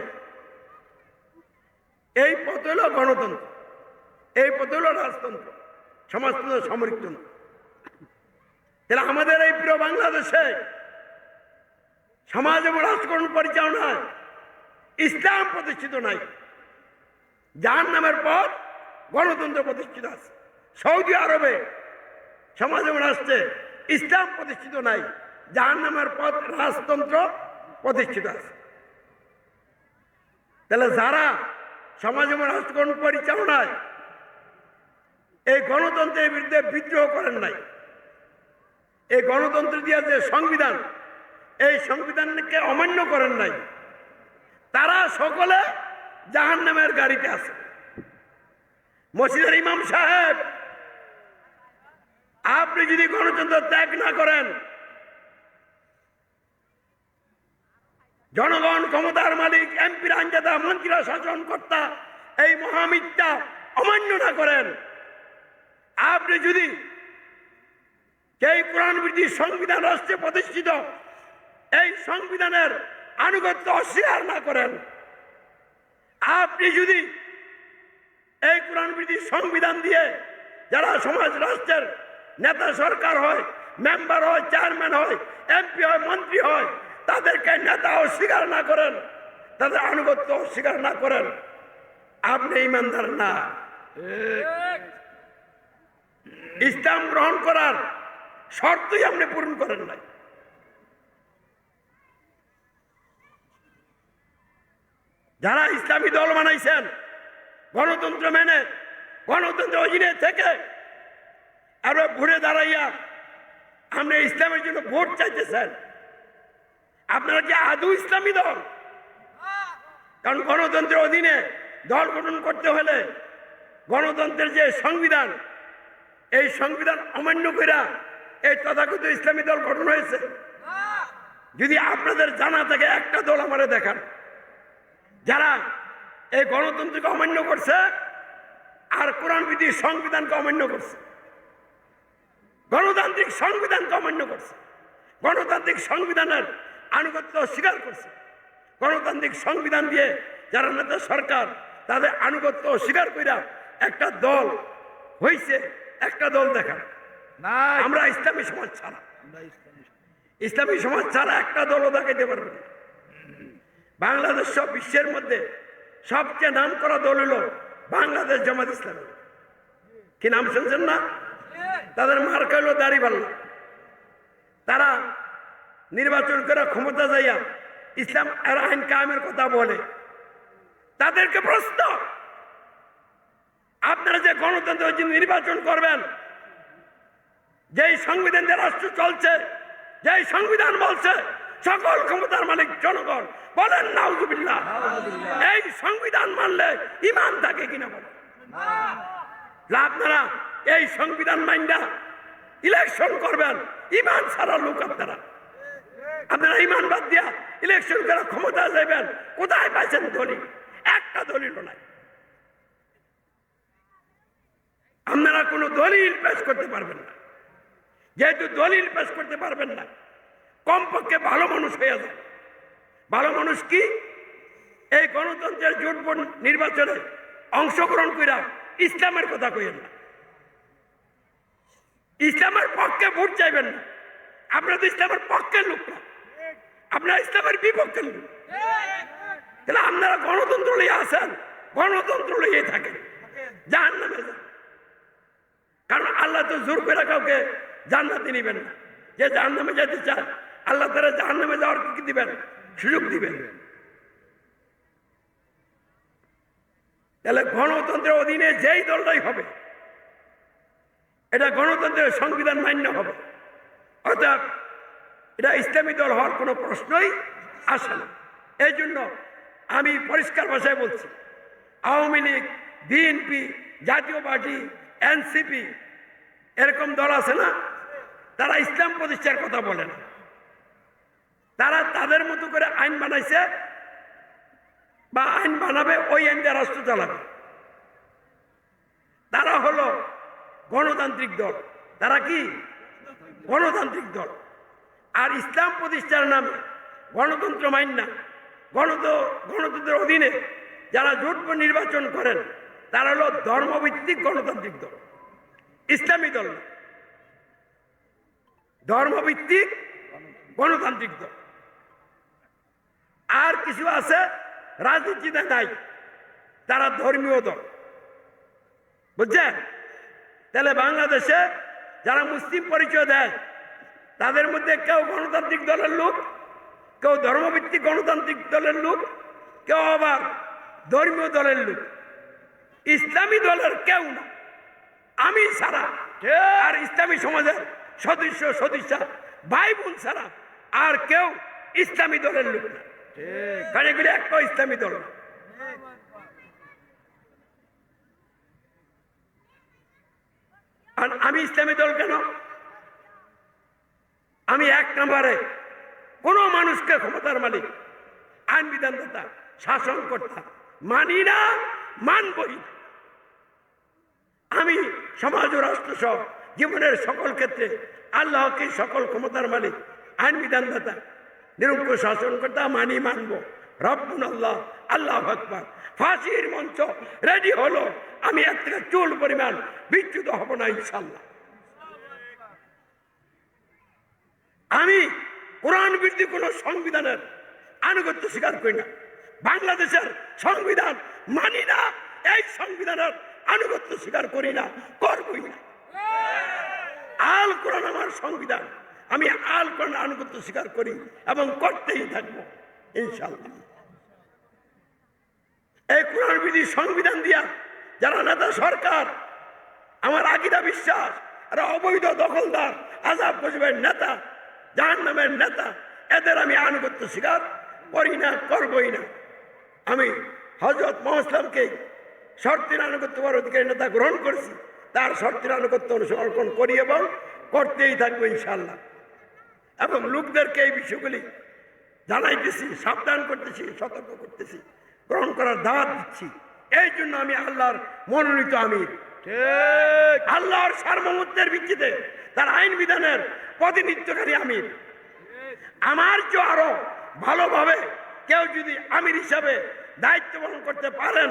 এই পথ হলো গণতন্ত্র, এই পথ হলো রাজতন্ত্র, সমাজতন্ত্র, সামরিকতন্ত্র। তাহলে আমাদের এই প্রিয় বাংলাদেশে সমাজ এবং রাষ্ট্রকরণ পরিচালনায় ইসলাম প্রতিষ্ঠিত নাই। জাহান্নামের পথ গণতন্ত্র প্রতিষ্ঠিত আছে। সৌদি আরবে সমাজ এবং রাষ্ট্রে ইসলাম প্রতিষ্ঠিত নাই, জাহান্নামের পথ রাজতন্ত্র প্রতিষ্ঠিত আছে। তাহলে যারা সমাজ এবং রাষ্ট্রকরণ পরিচালনায় এই গণতন্ত্রের বিরুদ্ধে বিদ্রোহ করেন নাই, এই গণতন্ত্র দিয়ে যে সংবিধান, এই সংবিধানকে অমান্য করেন নাই, তারা সকলে জাহান্নামের গাড়িতে আছে। মসজিদের ইমাম সাহেব, আপনি যদি গণতন্ত্র ত্যাগ না করেন, জনগণ ক্ষমতার মালিক, এমপির আইনদাতা, মন্ত্রীরা শাসনকর্তা, এই মহামিথ্যা অমান্য না করেন, আপনি যদি এই কোরআন বিরোধী সংবিধান রাষ্ট্রে প্রতিষ্ঠিত এই সংবিধানের আনুগত্য অস্বীকার না করেন, আপনি যদি এই কোরআন বিরোধী সংবিধান দিয়ে যারা সমাজ রাষ্ট্রের নেতা সরকার হয়, মেম্বার হয়, চেয়ারম্যান হয়, এমপি হয়, মন্ত্রী হয়, তাদেরকে নেতা অস্বীকার না করেন, তাদের আনুগত্য অস্বীকার না করেন, আপনি ইমানদার না। ইসলাম গ্রহণ করার শর্তই আপনি পূরণ করেন নাই। যারা ইসলামী দল বানাইছেন গণতন্ত্র মেনে, গণতন্ত্র অধীনে থেকে আর ঘুরে দাঁড়াইয়া আপনি ইসলামের জন্য ভোট চাইতেছেন, আপনারা কি আদৌ ইসলামী দল? কারণ গণতন্ত্রের অধীনে দল গঠন করতে হলে গণতন্ত্রের যে সংবিধান, এই সংবিধান অমান্য কইরা এই তথাকথিত ইসলামী দল গঠন হয়েছে। যদি আপনাদের জানা থাকে একটা দল আমারে দেখান যারা এই গণতন্ত্রকে অমান্য করছে আর কোরআন বিধি সংবিধানকে অমান্য করছে, গণতান্ত্রিক সংবিধানকে অমান্য করছে, গণতান্ত্রিক সংবিধানের আনুগত্য স্বীকার করছে, গণতান্ত্রিক সংবিধান দিয়ে যারা নেতা সরকার তাদের আনুগত্য স্বীকার কইরা একটা দল হয়েছে, একটা দল দেখান। আমরা ইসলামী সমাজ ছাড়া, ইসলামী সমাজ ছাড়া একটা দলও দেখাইতে পারবে না। বাংলাদেশ সব বিশ্বের মধ্যে সবচেয়ে নাম করা দল হলো বাংলাদেশ জামাত ইসলামী। কি নাম শুনছেন না? তাদের মার্কা হলো দাড়িপাল্লা। তারা নির্বাচন করে ক্ষমতা যাইয়া ইসলাম আর আইন কায়েমের কথা বলে। তাদেরকে প্রশ্ন, আপনারা যে গণতন্ত্র নির্বাচন করবেন, যেই সংবিধান দিয়ে রাষ্ট্র চলছে, যেই সংবিধান বলছে সকল ক্ষমতার মালিক জনগণ, বলেন নাউজুবিল্লাহ, এই সংবিধান মানলে ইমান থাকে কিনা বলেন? আপনারা এই সংবিধান মাইন্ডা ইলেকশন করবেন, ইমান ছাড়া লোক আপনারা ইমান বাদ দিয়া ইলেকশন করে ক্ষমতা যাবেন, কোথায় পাইছেন দলিল? একটা দলিল নাই। আপনারা কোনো দলিল পেশ করতে পারবেন না। যেহেতু দলিল পেশ করতে পারবেন না, কমপক্ষে ভালো মানুষ হয়ে যান। ভালো মানুষ কি? এই গণতন্ত্রের জোটবদ্ধ নির্বাচনে অংশগ্রহণ করে ইসলামের কথা কইেন না, ইসলামের পক্ষে ভোট চাইবেন না। আপনারা তো ইসলামের পক্ষের লোক না, আপনারা ইসলামের বিপক্ষের লোক। তাহলে আপনারা গণতন্ত্র লইয়ে আসেন, গণতন্ত্র লইয়ে থাকেন, জাহান্নামে যান। কারণ আল্লাহ তো জোর করে কাউকে জান্নাতে নিবেন না। যে জাহান্নামে যেতে চায় আল্লাহ তারা জাহান্নামে যাওয়ার কি দিবেন? সুযোগ দিবেন। তাহলে গণতন্ত্রের অধীনে যেই দলটাই হবে, এটা গণতন্ত্রের সংবিধান মান্য হবে। অর্থাৎ এটা ইসলামী দল হওয়ার কোনো প্রশ্নই আসে না। এই জন্য আমি পরিষ্কার ভাষায় বলছি, আওয়ামী লীগ, বিএনপি, জাতীয় পার্টি, এনসিপি এরকম দল আছে না, তারা ইসলাম প্রতিষ্ঠার কথা বলে না। তারা তাদের মতো করে আইন বানাইছে বা আইন বানাবে, ওই আইন দিয়ে রাষ্ট্র চালাবে। তারা হলো গণতান্ত্রিক দল। তারা কি? গণতান্ত্রিক দল। আর ইসলাম প্রতিষ্ঠার নামে গণতন্ত্র মাইন না, গণতন্ত্রের অধীনে যারা জোট নির্বাচন করেন তারা হলো ধর্মভিত্তিক গণতান্ত্রিক দল, ইসলামী দল না। ধর্মভিত্তিক গণতান্ত্রিক দল। আর কিছু আছে রাজনীতিতে নাই, তারা ধর্মীয় দল। বুঝছেন? তাহলে বাংলাদেশে যারা মুসলিম পরিচয় দেয় তাদের মধ্যে কেউ গণতান্ত্রিক দলের লোক, কেউ ধর্মভিত্তিক গণতান্ত্রিক দলের লোক, কেউ আবার ধর্মীয় দলের লোক। ইসলামী দলের কেউ না, আমি ছাড়া আর ইসলামী সমাজের সদস্যা ভাই বোন ছাড়া আর কেউ ইসলামী দলের লোক না। কারণ এগুলি একটা ইসলামী দল না। আর আমি ইসলামী দল কেন? আমি এক নম্বরে কোনো মানুষকে ক্ষমতার মালিক, আইন বিধানদাতা, শাসনকর্তা মানি না, মানবই না। আমি সমাজ ও রাষ্ট্র সহ জীবনের সকল ক্ষেত্রে আল্লাহকে সকল ক্ষমতার মালিক, আইন বিধানদাতা, নিরঙ্কুশ শাসনকর্তা মানি, মানব। রব্বুন আল্লাহ, আল্লাহ আকবার। ফাঁসির মঞ্চ রেডি হলো, আমি এর থেকে চুল পরিমাণ বিচ্যুত হব না ইনশাল্লাহ। আমি কোরআন বিরোধী কোন সংবিধানের আনুগত্য স্বীকার করি না। বাংলাদেশের সংবিধান মানি না, এই সংবিধানের আনুগত্য স্বীকার করি না, করবই না। আল কোরআন আমার সংবিধান, আমি আল কোরআন আনুগত্য স্বীকার করি এবং করতেই থাকবো ইনশাল্লাহ। এই কোরআন বিরোধী সংবিধান দিয়া যারা নেতা সরকার, আমার আকীদা বিশ্বাস, এরা অবৈধ দখলদার, আযাব গজবের নেতা, জাহান্নামের নেতা, এদের আমি আনুগত্য স্বীকার করি না, করবই না। আমি হযরত মুহাম্মদ সাল্লাল্লাহু আলাইহি ওয়াসাল্লামকে শর্তের আনুগত্য করার অধিকারী নেতা গ্রহণ করেছি, তার শর্তের আনুগত্য অনুসরণ করি এবং করতেই থাকবো ইনশাল্লাহ। এবং লোকদেরকে এই বিষয়গুলি জানাইতেছি, সাবধান করতেছি, সতর্ক করতেছি, গ্রহণ করার দাওয়াত দিচ্ছি। এই জন্য আমি আল্লাহর মনোনীত আমির, আল্লাহর সার্বভৌমত্বের ভিত্তিতে তার আইন বিধানের প্রতিনিধিত্বকারী আমির। আমার চেয়ে আরো ভালোভাবে কেউ যদি আমির হিসাবে দায়িত্ব পালন করতে পারেন,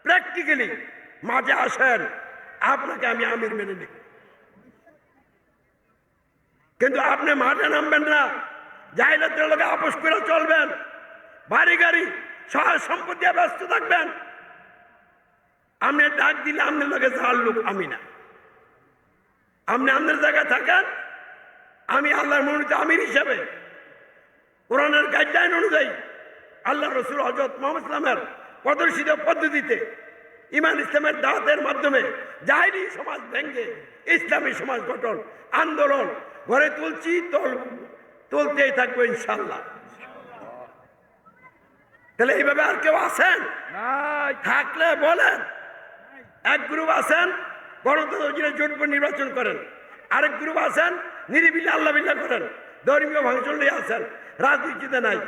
প্র্যাকটিক্যালি মাঝে আসেন, আপনাকে আমি আমির মেনে নিই। কিন্তু আপনি মাঠে নামবেন না, জাহিলাতের লোকে আপোষ করে চলবেন, বাড়ি গাড়ি সহায় সম্পদ দিয়ে ব্যস্ত থাকবেন। আপনি ডাক দিলে আপনার লোকে যাওয়ার লোক আমি না। আপনি আপনার জায়গায় থাকেন, আমি আল্লাহর মনোনীত আমির হিসাবে কোরআনের গাইডলাইন অনুযায়ী আল্লাহ রসুল হযরত মুহাম্মদ ইসলামের প্রদর্শিত পদ্ধতিতে ইমান ইসলামের দাওয়াতের মাধ্যমে জাহিলি সমাজ ভেঙে ইসলামী সমাজ গঠন আন্দোলন গড়ে তুলছি, তুলতেই থাকবো ইনশাল্লাহ। তাহলে এইভাবে আর কেউ আছেন? থাকলে বলেন। এক গ্রুপ আছেন গণতন্ত্র জোট করে নির্বাচন করেন, আরেক গ্রুপ আছেন নিরিবিলি আল্লাহ বিল্লাহ করেন, ধর্মীয় ভাঙচুর নিয়ে আছেন, রাজনীতিতে নাই।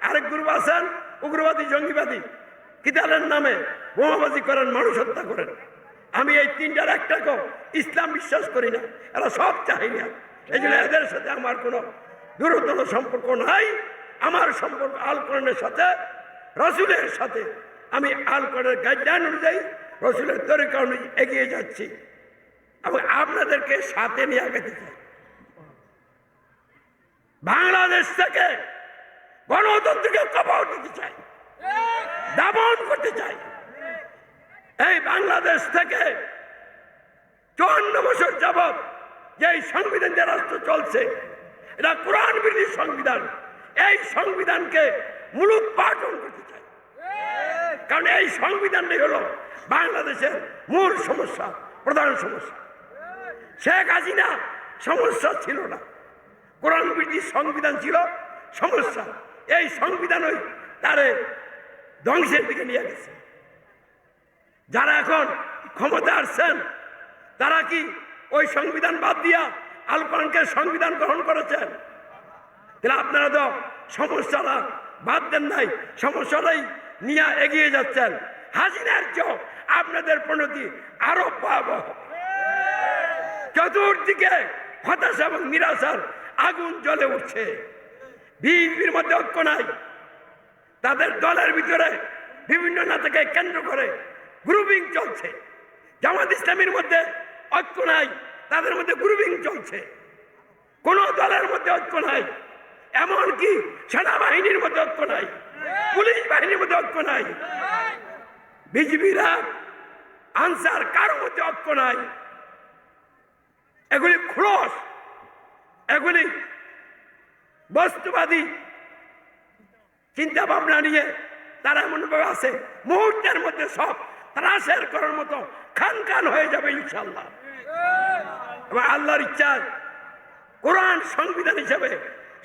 আরেক গ্রুপ আছেন উগ্রবাদী, জঙ্গিবাদী, কিতালের নামে বোমাবাজি করেন, মানুষ হত্যা করেন। আমি এই তিনটার একটাকেও ইসলাম বিশ্বাস করি না, এরা সব চাই না। এই জন্য এদের সাথে আমার কোনো দূরতর সম্পর্ক নাই। আমার সম্পর্ক আল কোরআনের সাথে, রসুলের সাথে। আমি আল কোরআনের গাইডলাইন অনুযায়ী, রসুলের তরিকা অনুযায়ী এগিয়ে যাচ্ছি এবং আপনাদেরকে সাথে নিয়ে আগাতে চাই। বাংলাদেশ থেকে গণতন্ত্রকে কবর দিতে চাই, দামন করতে চাই। এই বাংলাদেশ থেকে 54 বছর যাবৎ যে সংবিধান দিয়ে রাষ্ট্র চলছে, এটা কোরআন বিরোধী সংবিধান। এই সংবিধানকে মূলোৎপাটন করতে চাই, কারণ এই সংবিধানটাই হলো বাংলাদেশের মূল সমস্যা, প্রধান সমস্যা। শেখ হাসিনা সমস্যা ছিল না, কোরআন বিরোধী সংবিধান ছিল সমস্যা। এই সংবিধানই তারে ধ্বংসের দিকে নিয়ে গেছে। যারা এখন ক্ষমতা আসছেন তারা কি ওই সংবিধান বাদ দিয়া আল কোরআনকে সংবিধান গ্রহণ করেছেন? তাহলে আপনারা তো সমস্যাটা বাদ দেন নাই, সমস্যাটাই নিয়ে এগিয়ে যাচ্ছেন। হাসিনার চেয়েও আপনাদের পরিণতি আরো ভয়াবহ। চতুর্দিকে হতাশা এবং নিরাশার আগুন জ্বলে উঠছে। বিএনপির মধ্যে ঐক্য নাই, তাদের দলের ভিতরে বিভিন্ন নেতাকে কেন্দ্র করে গ্রুপিং চলছে। জামাত ইসলামীর মধ্যে ঐক্য নাই, তাদের মধ্যে গ্রুপিং চলছে। কোন দলের মধ্যে ঐক্য নাই, এমনকি সেনাবাহিনীর মধ্যে ঐক্য নাই, পুলিশ বাহিনীর মধ্যে ঐক্য নাই, বিজিবিরা আনসার কারোর মধ্যে ঐক্য নাই। এগুলি খোলস, এগুলি বস্তুবাদী চিন্তা ভাবনা নিয়ে তারা এমনভাবে আছে, মুহূর্তের মধ্যে সব ত্রাসের করার মতো খান খান হয়ে যাবে ইনশাল্লাহ। এবং আল্লাহর ইচ্ছায় কোরআন সংবিধান হিসেবে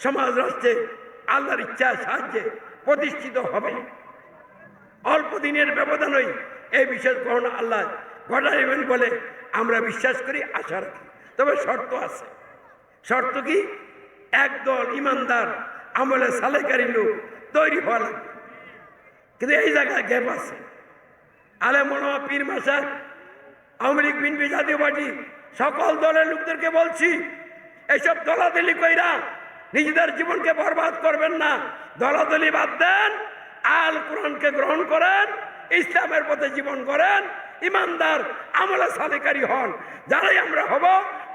সমাজ রাষ্ট্রে আল্লাহর ইচ্ছায় সাহায্যে প্রতিষ্ঠিত হবে। অল্প দিনের ব্যবধানই এই বিশেষ গ্রহণ আল্লাহ ঘটাইবেন বলে আমরা বিশ্বাস করি, আশা রাখি। তবে শর্ত আছে। শর্ত কি? একদল ইমানদার আমলে সালেকারী লোক তৈরি হওয়া লাগবে। কিন্তু এই জায়গায় গ্যাপ আছে। আলেম ওলামা পীর মাসায় আওয়ামী লীগ বিএনপি জাতীয় পার্টি সকল দলের লোকদেরকে বলছি, এইসব দলাদলি কইরা নিজেদের জীবনকে বরবাদ করবেন না। দলাদলি বাদ দেন, আল কোরআনকে গ্রহণ করেন, ইসলামের পথে জীবন করেন, ইমানদার আমলে সালেকারী হন। যারাই আমরা হব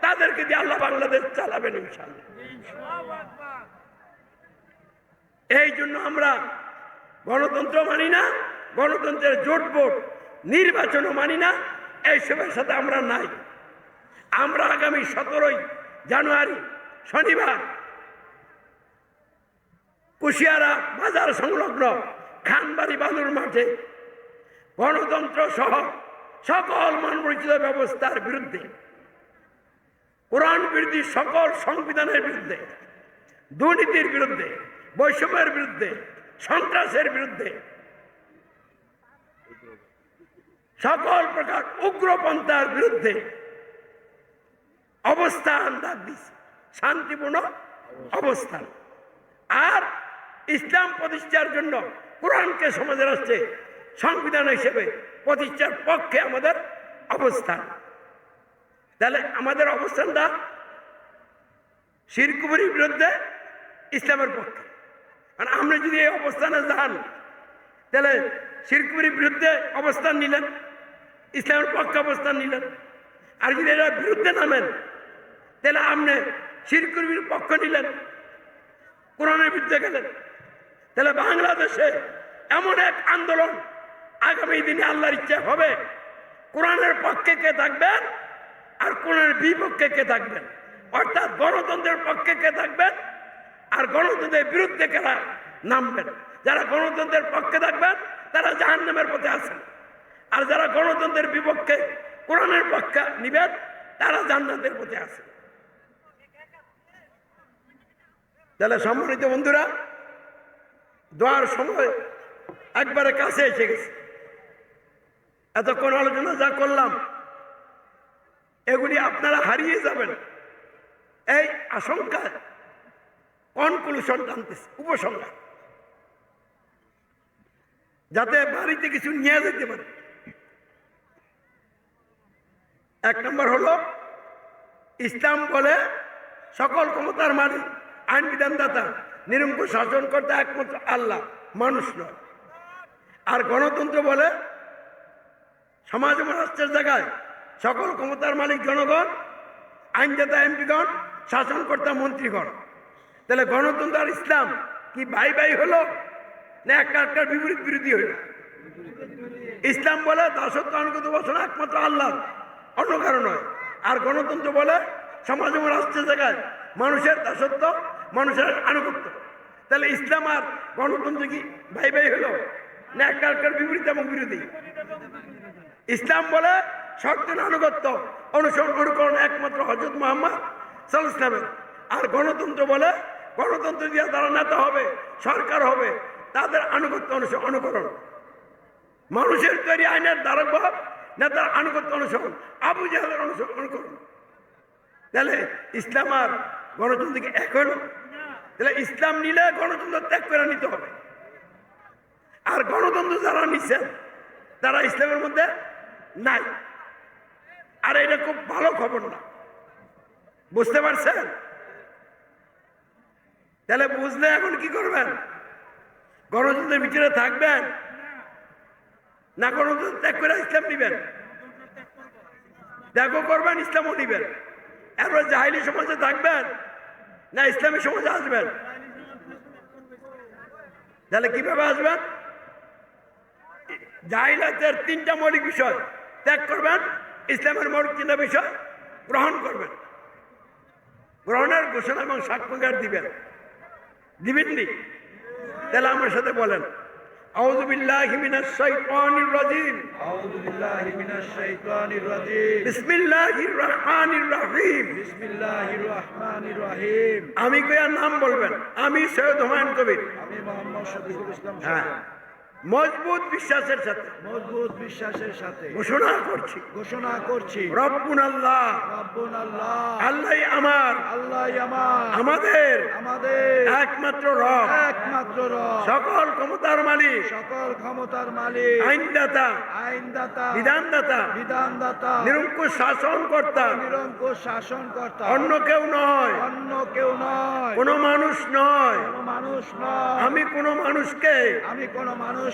তাদেরকে দিয়ে আল্লাহ বাংলাদেশ চালাবেন ইনশাআল্লাহ। এই জন্য আমরা গণতন্ত্র মানি না, গণতন্ত্রের জোট ভোট নির্বাচনও মানি না, এইসবের সাথে আমরা নাই। আমরা আগামী 17 জানুয়ারি শনিবার কুশিয়ারা বাজার সংলগ্ন খানবাড়ি বালুর মাঠে গণতন্ত্র সহ সকল মানবরচিত ব্যবস্থার বিরুদ্ধে, কোরআন বিরোধী সকল সংবিধানের বিরুদ্ধে, দুর্নীতির বিরুদ্ধে, বৈষম্যের বিরুদ্ধে, সন্ত্রাসের বিরুদ্ধে, সকল প্রকার উগ্রপন্থার বিরুদ্ধে অবস্থান ডাক দিচ্ছে, শান্তিপূর্ণ অবস্থান। আর ইসলাম প্রতিষ্ঠার জন্য কোরআনকে সমাজে রাষ্ট্রে সংবিধান হিসেবে প্রতিষ্ঠার পক্ষে আমাদের অবস্থান। তাহলে আমাদের অবস্থানটা শিরকুফরির বিরুদ্ধে, ইসলামের পক্ষে। কারণ আমরা যদি এই অবস্থানে যান, তাহলে শিরকুফরির বিরুদ্ধে অবস্থান নিলেন, ইসলামের পক্ষে অবস্থান নিলেন। আর যদি এরা বিরুদ্ধে নামেন, তাহলে আপনি শিরকুফরির পক্ষ নিলেন, কোরআনের বিরুদ্ধে গেলেন। তাহলে বাংলাদেশে এমন এক আন্দোলন আগামী দিনে আল্লাহর ইচ্ছা হবে, কোরআনের পক্ষে কে থাকবেন আর কোরআনের বিপক্ষে কে থাকবেন, অর্থাৎ গণতন্ত্রের পক্ষে কে থাকবেন আর গণতন্ত্রের বিরুদ্ধে কারা নামবেন। যারা গণতন্ত্রের পক্ষে থাকবেন তারা জাহান্নামের পথে আছেন, আর যারা গণতন্ত্রের বিপক্ষে কোরআনের পক্ষে নিবেন তারা জান্নাতের পথে আছেন। তাহলে সম্মানিত বন্ধুরা, দোয়ার সময় একবারে কাছে এসে গেছে। এতক্ষণ আলোচনা যা করলাম এগুলি আপনারা হারিয়ে যাবেন এই আশঙ্কায় কনক্লুশন টানতেছে, উপসংহার, যাতে বাড়িতে কিছু নিয়ে যেতে পারে। এক নম্বর হলো, ইসলাম বলে সকল ক্ষমতার মালিক, আইন বিধানদাতা, নিরঙ্কুশ শাসন করতে একমাত্র আল্লাহ, মানুষ নয়। আর গণতন্ত্র বলে সমাজ এবং রাষ্ট্রের জায়গায় সকল ক্ষমতার মালিক জনগণ, আইনদাতা এমপিগণ, শাসনকর্তা মন্ত্রীগণ। তাহলে গণতন্ত্র আর ইসলাম কি ভাই ভাই হলো না একটা একটার বিপরীত বিরোধী হইল? ইসলাম বলে দাসত্ব আনুগত বসনা একমাত্র আল্লাহ, অন্য কারো নয়। আর গণতন্ত্র বলে সমাজ এবং রাষ্ট্রের জায়গায় মানুষের দাসত্ব, মানুষের আনুগত্য। তাহলে ইসলাম আর গণতন্ত্র কি ভাই ভাই হলো না একটা একটার বিপরীত এবং বিরোধী? ইসলাম বলে শর্তের আনুগত্য, অনুসরণ, অনুকরণ একমাত্র হযরত মুহাম্মদ সাল্লাল্লাহু আলাইহি ওয়াসাল্লামের। আর গণতন্ত্র বলে গণতন্ত্র দিয়ে তারা নেতা হবে, সরকার হবে, তাদের আনুগত্য, অনুকরণ, মানুষের তৈরি আইনের ধারক ভাব, নেতার আনুগত্য, অনুসরণ, আবু জাহেলের অনুকরণ। তাহলে ইসলাম আর গণতন্ত্র কি এক হলো? তাহলে ইসলাম নিলে গণতন্ত্র ত্যাগ করে নিতে হবে। আর গণতন্ত্র যারা নিচ্ছেন তারা ইসলামের মধ্যে নাই। আর এটা খুব ভালো খবর না, বুঝতে পারছেন? তাহলে বুঝলে এখন কি করবেন? গণতন্ত্রের ভিতরে থাকবেন না গণতন্ত্র ত্যাগ করে ইসলাম নিবেন? ত্যাগও করবেন, ইসলামও নিবেন। এরপর জাহিলি সমাজে থাকবেন না ইসলামী সমাজে আসবেন? তাহলে কিভাবে আসবেন? জাহিলাতের 3টা মৌলিক বিষয় ত্যাগ করবেন, ইসলামের মৌলিক 3টা বিষয় গ্রহণ করবেন। গ্রহণের ঘোষণা এবং সাক্ষ্যকার দিবেন, দিবেননি? তাহলে আমার সাথে বলেন, আউযু বিল্লাহি মিনাশ শাইতানির রাজিম, আউযু বিল্লাহি মিনাশ শাইতানির রাজিম, বিসমিল্লাহির রহমানির রহিম। বিসমিল্লাহির রহমানির রহিম। আমি কইয়া নাম বলবেন, আমি সৈয়দ হুমায়ুন কবির। আমি মোহাম্মদ শফিকুল ইসলাম হ্যাঁ, স্বপন মজবুত বিশ্বাসের সাথে মজবুত বিশ্বাসের সাথে ঘোষণা করছি, ঘোষণা করছি, রব্বুন আল্লাহ, রব্বুন আল্লাহ, আল্লাহই আমার, আল্লাহ আমার, আমাদের আমাদের একমাত্র রব, একমাত্র রব, সকল ক্ষমতার মালিক, সকল ক্ষমতার মালিক, আইনদাতা, আইনদাতা, বিধানদাতা, বিধানদাতা, নিরঙ্কুশ শাসনকর্তা, নিরঙ্কুশ শাসনকর্তা, অন্য কেউ নয়, অন্য কেউ নয়, কোনো মানুষ নয়। কোনো মানুষ নয়। আমি কোনো মানুষকে আমি কোনো মানুষকে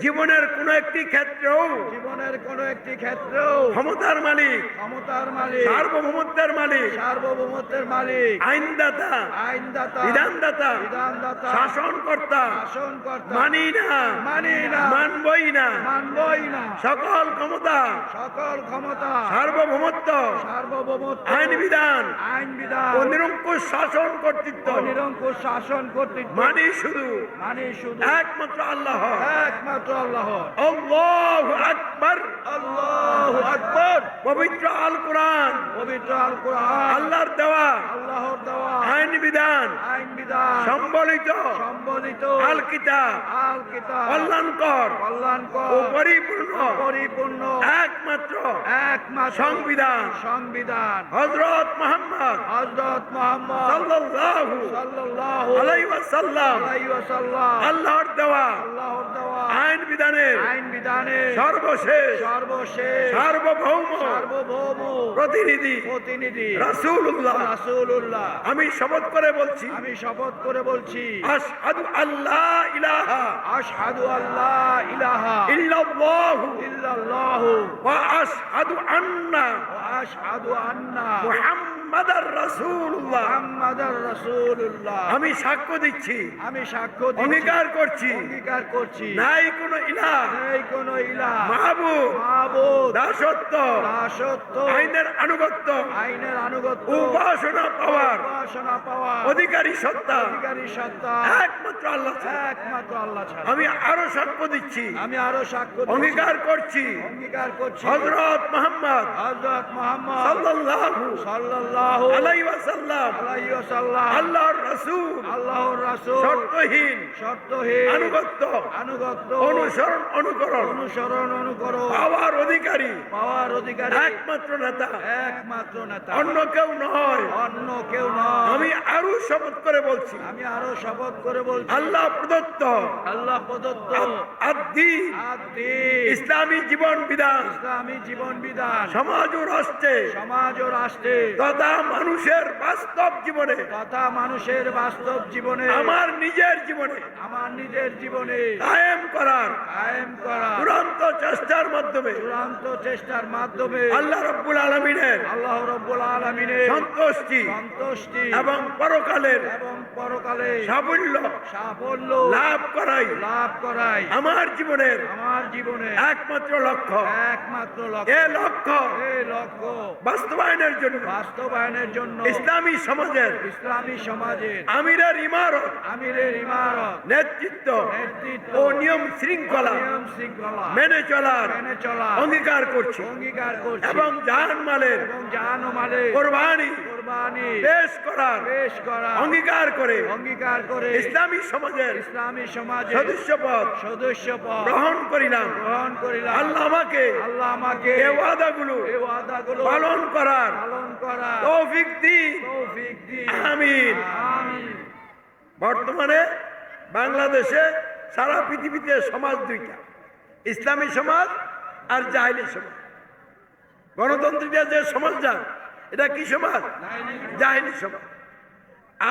জীবনের কোনো একটি ক্ষেত্রেও জীবনের কোনো একটি ক্ষেত্রেও ক্ষমতার মালিক, ক্ষমতার মালিক, সার্বভৌমত্বের মালিক, সার্বভৌমত্বের মালিক, আইনদাতা, আইনদাতা, বিধানদাতা, বিধানদাতা, শাসনকর্তা শাসনকর্তা মানি না, মানি না, মানবই না। মানবই না। সকল ক্ষমতা, সকল ক্ষমতা, সার্বভৌমত্ব, সার্বভৌমত্ব, আইন বিধান আইন বিধান ও নিরঙ্কুশ শাসন কর্তৃত্ব ও নিরঙ্কুশ শাসন কর্তৃত্ব মানি শুধু মানে শুধু একমাত্র আল্লাহ। একমাত্র আল্লাহ। আল্লাহু আকবার। আল্লাহু আকবার। পবিত্র আল কোরআন পবিত্র আল কোরআন আল্লাহর দেওয়া আল্লাহর দেওয়া আইন বিধান আইন বিধান সম্বলিত সম্বলিত আল কিতাব আল কিতাব কল্যাণকর কল্যাণকর ও পরিপূর্ণ পরিপূর্ণ একমাত্র একমাত্র সংবিধান সংবিধান হযরত মুহাম্মদ হযরত মুহাম্মদ সাল্লাল্লাহু সাল্লাল্লাহু আলাইহি ওয়াসাল্লাম আলাইহি ওয়াসাল্লাম আল্লাহর দেওয়া আল্লাহর দেওয়া আইন বিধানের আইন বিধানের সর্বশেষ সর্বশেষ সার্বভৌম সার্বভৌম প্রতিনিধি প্রতিনিধি রাসূলুল্লাহ। রাসূলুল্লাহ। আমি শপথ করে বলছি, আমি শপথ করে বলছি, আশহাদু আল্লা ইলাহা আশহাদু আল্লাহ ইলাহা ইল্লাল্লাহু ইল্লাল্লাহু ওয়া আশহাদু আন্না ওয়া আশহাদু আন্না মুহাম্মাদার রাসূলুল্লাহ। মুহাম্মাদার রাসূলুল্লাহ। আমি সাক্ষ্য দিচ্ছি, আমি সাক্ষ্য দিচ্ছি, অঙ্গীকার করছি, অঙ্গীকার করছি, নাই কোনো ইলাহ, নেই কোনো ইলাহ, মাহবুব, মাবুদ, দাসত্ব, দাসত্ব, আইনের আনুগত্য, আইনের আনুগত্য, উপাসনা পাওয়ার উপাসনা পাওয়া, অধিকারী সত্তা অধিকারী সত্তা একমাত্র আল্লাহ ছাড়া। একমাত্র আল্লাহ ছাড়া। আমি আরো সাক্ষ্য দিচ্ছি, আমি আরো সাক্ষ্য দিচ্ছি, অঙ্গীকার করছি, অঙ্গীকার করছি, হযরত মুহাম্মদ হযরত মুহাম্মদ সাল্লাল্লাহু সাল্লাল্লাহু আলাইহি ওয়াসাল্লাম আলাইহি ওয়াসাল্লাম আল্লাহর রাসূল, আল্লাহর রাসূল, শর্তহীন শর্তহীন আনুগত্য, আনুগত্য, অনুসরণ, অনুকরণ অনুসরণ, অনুকরণ পাওয়ার অধিকারী পাওয়ার অধিকারী একমাত্র নেতা, একমাত্র নেতা, অন্য কেউ নয়। অন্য কেউ নয়। আমি আরো শপথ করে বলছি, আমি আরো শপথ করে বলছি, আল্লাহ প্রদত্ত আল্লাহ প্রদত্ত আদ-দ্বীন আদ-দ্বীন, ইসলামী জীবন বিধান ইসলামী জীবন বিধান সমাজ ও রাষ্ট্রে সমাজ ও রাষ্ট্রে তথা মানুষের বাস্তব জীবনে, তথা মানুষের বাস্তব জীবনে, আমার নিজের জীবনে আমার নিজের জীবনে কায়েম করার কায়েম করা চূড়ান্ত চেষ্টার মাধ্যমে চূড়ান্ত চেষ্টার মাধ্যমে আল্লাহ রাব্বুল আলামিনের আল্লাহ রাব্বুল আলামিনের সন্তুষ্টি সন্তুষ্টি এবং পরকালের এবং পরকালে সাফল্য সাফল্য লাভ করাই লাভ করাই আমার জীবনের আমার জীবনে একমাত্র লক্ষ্য। একমাত্র এ লক্ষ্য। লক্ষ্য এই লক্ষ্য বাস্তবায়নের জন্য বাস্তবায়নের জন্য ইসলামী সমাজের ইসলামী সমাজের আমিরের ইমারত, আমিরের ইমারত, নেতৃত্ব নেতৃত্ব ও নিয়ম শৃঙ্খলা নিয়ম শৃঙ্খলা মেনে চলার মেনে চলা অঙ্গীকার করছি অঙ্গীকার করছি এবং জানমালের এবং জান ও মালের কোরবানি কোরবানি পেশ করার পেশ করা অঙ্গীকার করে অঙ্গীকার করে ইসলামী সমাজের ইসলামী সমাজের সদস্যপদ সদস্য পদ গ্রহণ করিলাম। গ্রহণ করিলাম। আল্লাহ আমাকে আল্লাহ আমাকে এ ওয়াদাগুলো এই ওয়াদাগুলো পালন করার পালন করা তৌফিক দিন। তৌফিক দিন। আমিন। আমিন। বর্তমানে বাংলাদেশে সারা পৃথিবীতে সমাজ দুইটা, ইসলামী সমাজ আর জাহেলি সমাজ। গণতন্ত্রীরা যে সমাজটা, এটা কি সমাজ? জাহেলি সমাজ।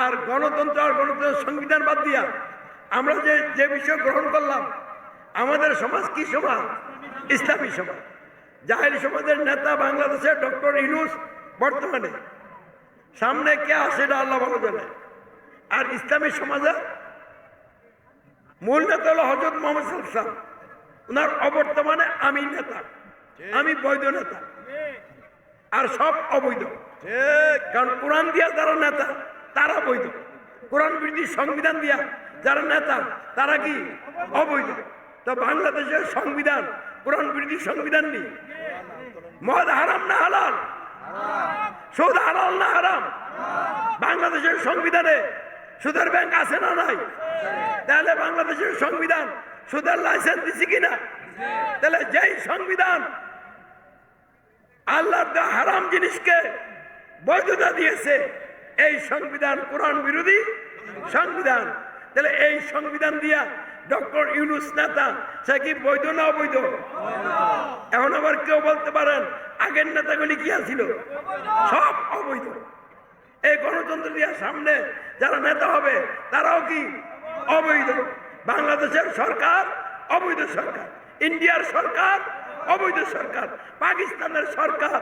আর গণতন্ত্র আর গণতন্ত্রের সংবিধান বাদ দিয়া আমরা যে যে বিষয় গ্রহণ করলাম, আমাদের সমাজ কি সমাজ? ইসলামী সমাজ। জাহেলি সমাজের নেতা বাংলাদেশের ডক্টর ইউনূস বর্তমানে, সামনে কে আসে এটা আল্লাহ ভালো জানে। আর ইসলামী সমাজে মূল নেতা হলো হযরত মুহাম্মদ সাল্লাল্লাহু আলাইহি ওয়াসাল্লাম। ওনার অবর্তমানে আমি নেতা, আমি বৈধ নেতা, আর সব অবৈধ। কারণ কোরআন দিয়া যারা নেতা তারা বৈধ, কোরআন বিরোধী সংবিধান দিয়া যারা নেতা তারা কি অবৈধ। তো বাংলাদেশের সংবিধান কোরআন বিরোধী সংবিধান নেই। মদ হারাম না হালাল? সুদ হালাল না হারাম? বাংলাদেশের সংবিধানে সুদের ব্যাংক আছে না নাই? তাহলে বাংলাদেশের সংবিধান সুদের লাইসেন্স দিছে কিনা? তাহলে যেই সংবিধান আল্লাহর দেওয়া হারাম জিনিসকে বৈধতা দিয়েছে, এই সংবিধান কোরআন বিরোধী সংবিধান। তাহলে এই সংবিধান দিয়া ডক্টর ইউনূস নেতা, সে কি বৈধ না অবৈধ? এখন আবার কেউ বলতে পারেন আগের নেতাগুলি কি ছিল? সব অবৈধ। এই গণতন্ত্র দিয়া সামনে যারা নেতা হবে তারাও কি অবৈধ। বাংলাদেশের সরকার অবৈধ সরকার, ইন্ডিয়ার সরকার অবৈধ সরকার, পাকিস্তানের সরকার,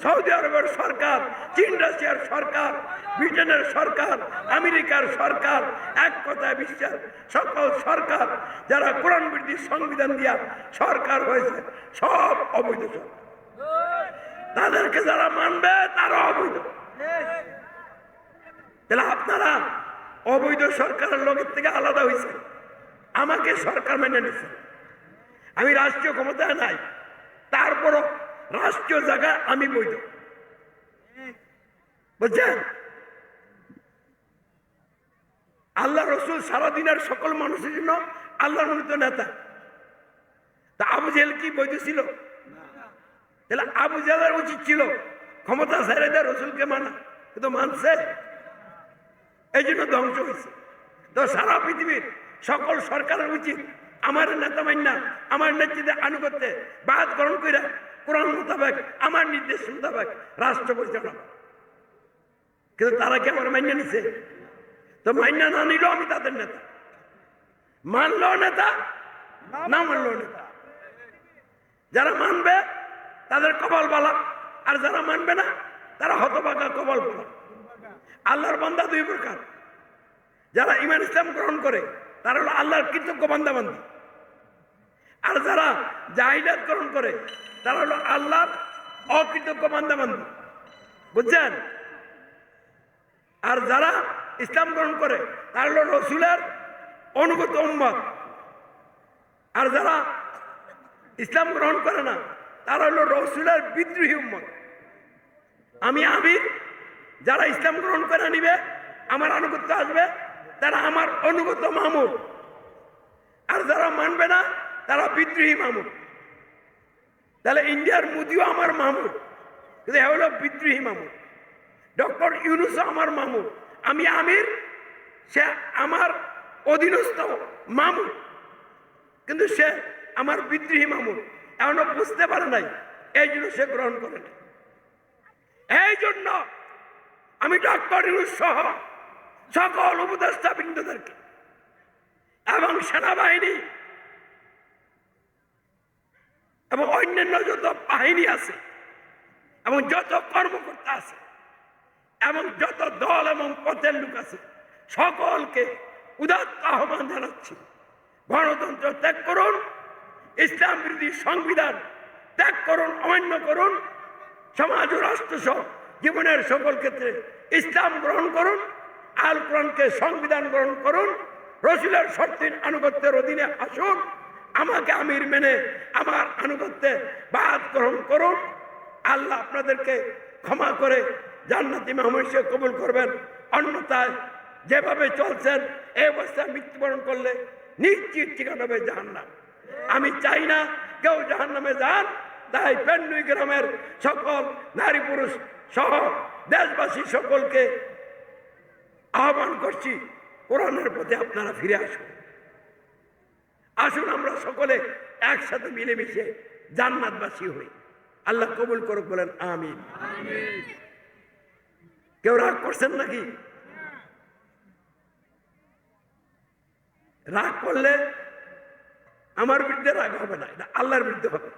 সৌদি আরবের সরকার, চীন রাশিয়ার সরকার, ব্রিটেনের সরকার, আমেরিকার সরকার, এক কথায় বিশ্বের সকল সরকার যারা কোরআন বিরোধী সংবিধান দিয়া সরকার হয়েছে সব অবৈধ সরকার। তাদেরকে যারা মানবে তারা অবৈধ। তাহলে আপনারা অবৈধ সরকারের লোকের থেকে আলাদা হয়েছে, আমাকে সরকার মেনে নিচ্ছে। আমি রাষ্ট্রীয় ক্ষমতায় নাই, তারপরও রাষ্ট্রীয় জায়গায় আমি বৈধ। বুঝছেন? আল্লাহ রসুল সারাদিনের সকল মানুষের জন্য আল্লাহর মনোনীত নেতা। তা আবু জেহেল কি বৈধ ছিল? তাহলে আবু জেহেলের উচিত ছিল ক্ষমতা ছেড়ে দেয় রসুলকে মানা, কিন্তু মানছে, এই জন্য ধ্বংস হয়েছে। তো সারা পৃথিবীর সকল সরকারের উচিত আমার নেতা মান্না, আমার নেতৃত্বে আনুগত্যে বাদ গ্রহণ করে কোরআন মোতাবেক আমার নির্দেশ মোতাবেক রাষ্ট্র পরিচালনা। কিন্তু তারা কি আমার মান্য নিছে? তো মান্না না নিল আমি তাদের নেতা, মানলো নেতা, না মানলো নেতা। যারা মানবে তাদের কপাল বালা, আর যারা মানবে না তারা হতভাগা কপাল বালা। আল্লাহর বান্দা দুই প্রকার, যারা ঈমান ইসলাম গ্রহণ করে তারা হলো আল্লাহর কৃতজ্ঞ বান্দা বান্দি, আর যারা জাহিলিয়াত গ্রহণ করে তারা হলো আল্লাহর অকৃতজ্ঞ বান্দা বান্দি। বুঝছেন? আর যারা ইসলাম গ্রহণ করে তারা হলো রসুলের অনুগত উম্মত, আর যারা ইসলাম গ্রহণ করে না তারা হলো রসুলের বিদ্রোহী উম্মত। আমি যারা ইসলাম গ্রহণ করে নিবে, আমার আনুগত্য আসবে, তারা আমার অনুগত মামুর, আর যারা মানবে না তারা বিদ্রোহী মামুর। তাহলে ইন্ডিয়ার মোদিও আমার মামুর, কিন্তু এ হলো বিদ্রোহী মামুর। ডক্টর ইউনূসও আমার মামুর, আমি আমির, সে আমার অধীনস্থ মামুর, কিন্তু সে আমার বিদ্রোহী মামুর। এখনো বুঝতে পারে নাই, এই জন্য সে গ্রহণ করে নাই। এই জন্য আমি ডক্টর ইউনূস সহ সকল উপদেষ্টা বৃন্দদেরকে এবং সেনাবাহিনী এবং অন্যান্য যত বাহিনী আছে এবং যত কর্মকর্তা আছে এবং যত দল এবং পথের লোক আছে, সকলকে উদাত্ত আহ্বান জানাচ্ছি, গণতন্ত্র ত্যাগ করুন, ইসলাম বিরোধী সংবিধান ত্যাগ করুন, অমান্য করুন, সমাজ ও রাষ্ট্র সহ জীবনের সকল ক্ষেত্রে ইসলাম গ্রহণ করুন, আল কোরআনকে সংবিধান গ্রহণ করুন, রসুলের শর্তির আনুগত্যের অধীনে আসুন, আমাকে আমির মেনে আমার আনুগত্যে বাদ গ্রহণ করুন। আল্লাহ আপনাদেরকে ক্ষমা করে জান্নাতি মেহমান হিসেবে কবুল করবেন। অন্যথায় যেভাবে চলছেন এই অবস্থায় মৃত্যুবরণ করলে নিশ্চিত ঠিকানা হবে জাহান্নাম। আমি চাই না কেউ জাহান্নামে যান। তাই পেন্ডুই গ্রামের সকল নারী পুরুষ সহ দেশবাসী সকলকে আহ্বান করছি, কোরআনের পথে আপনারা ফিরে আসুন। আসুন আমরা সকলে একসাথে মিলেমিশে জান্নাতবাসী হই। আল্লাহ কবুল করুক, বলেন আমিন। কেউ রাগ করছেন নাকি? রাগ করলে আমার বিরুদ্ধে রাগ হবে না, এটা আল্লাহর বিরুদ্ধে হবে।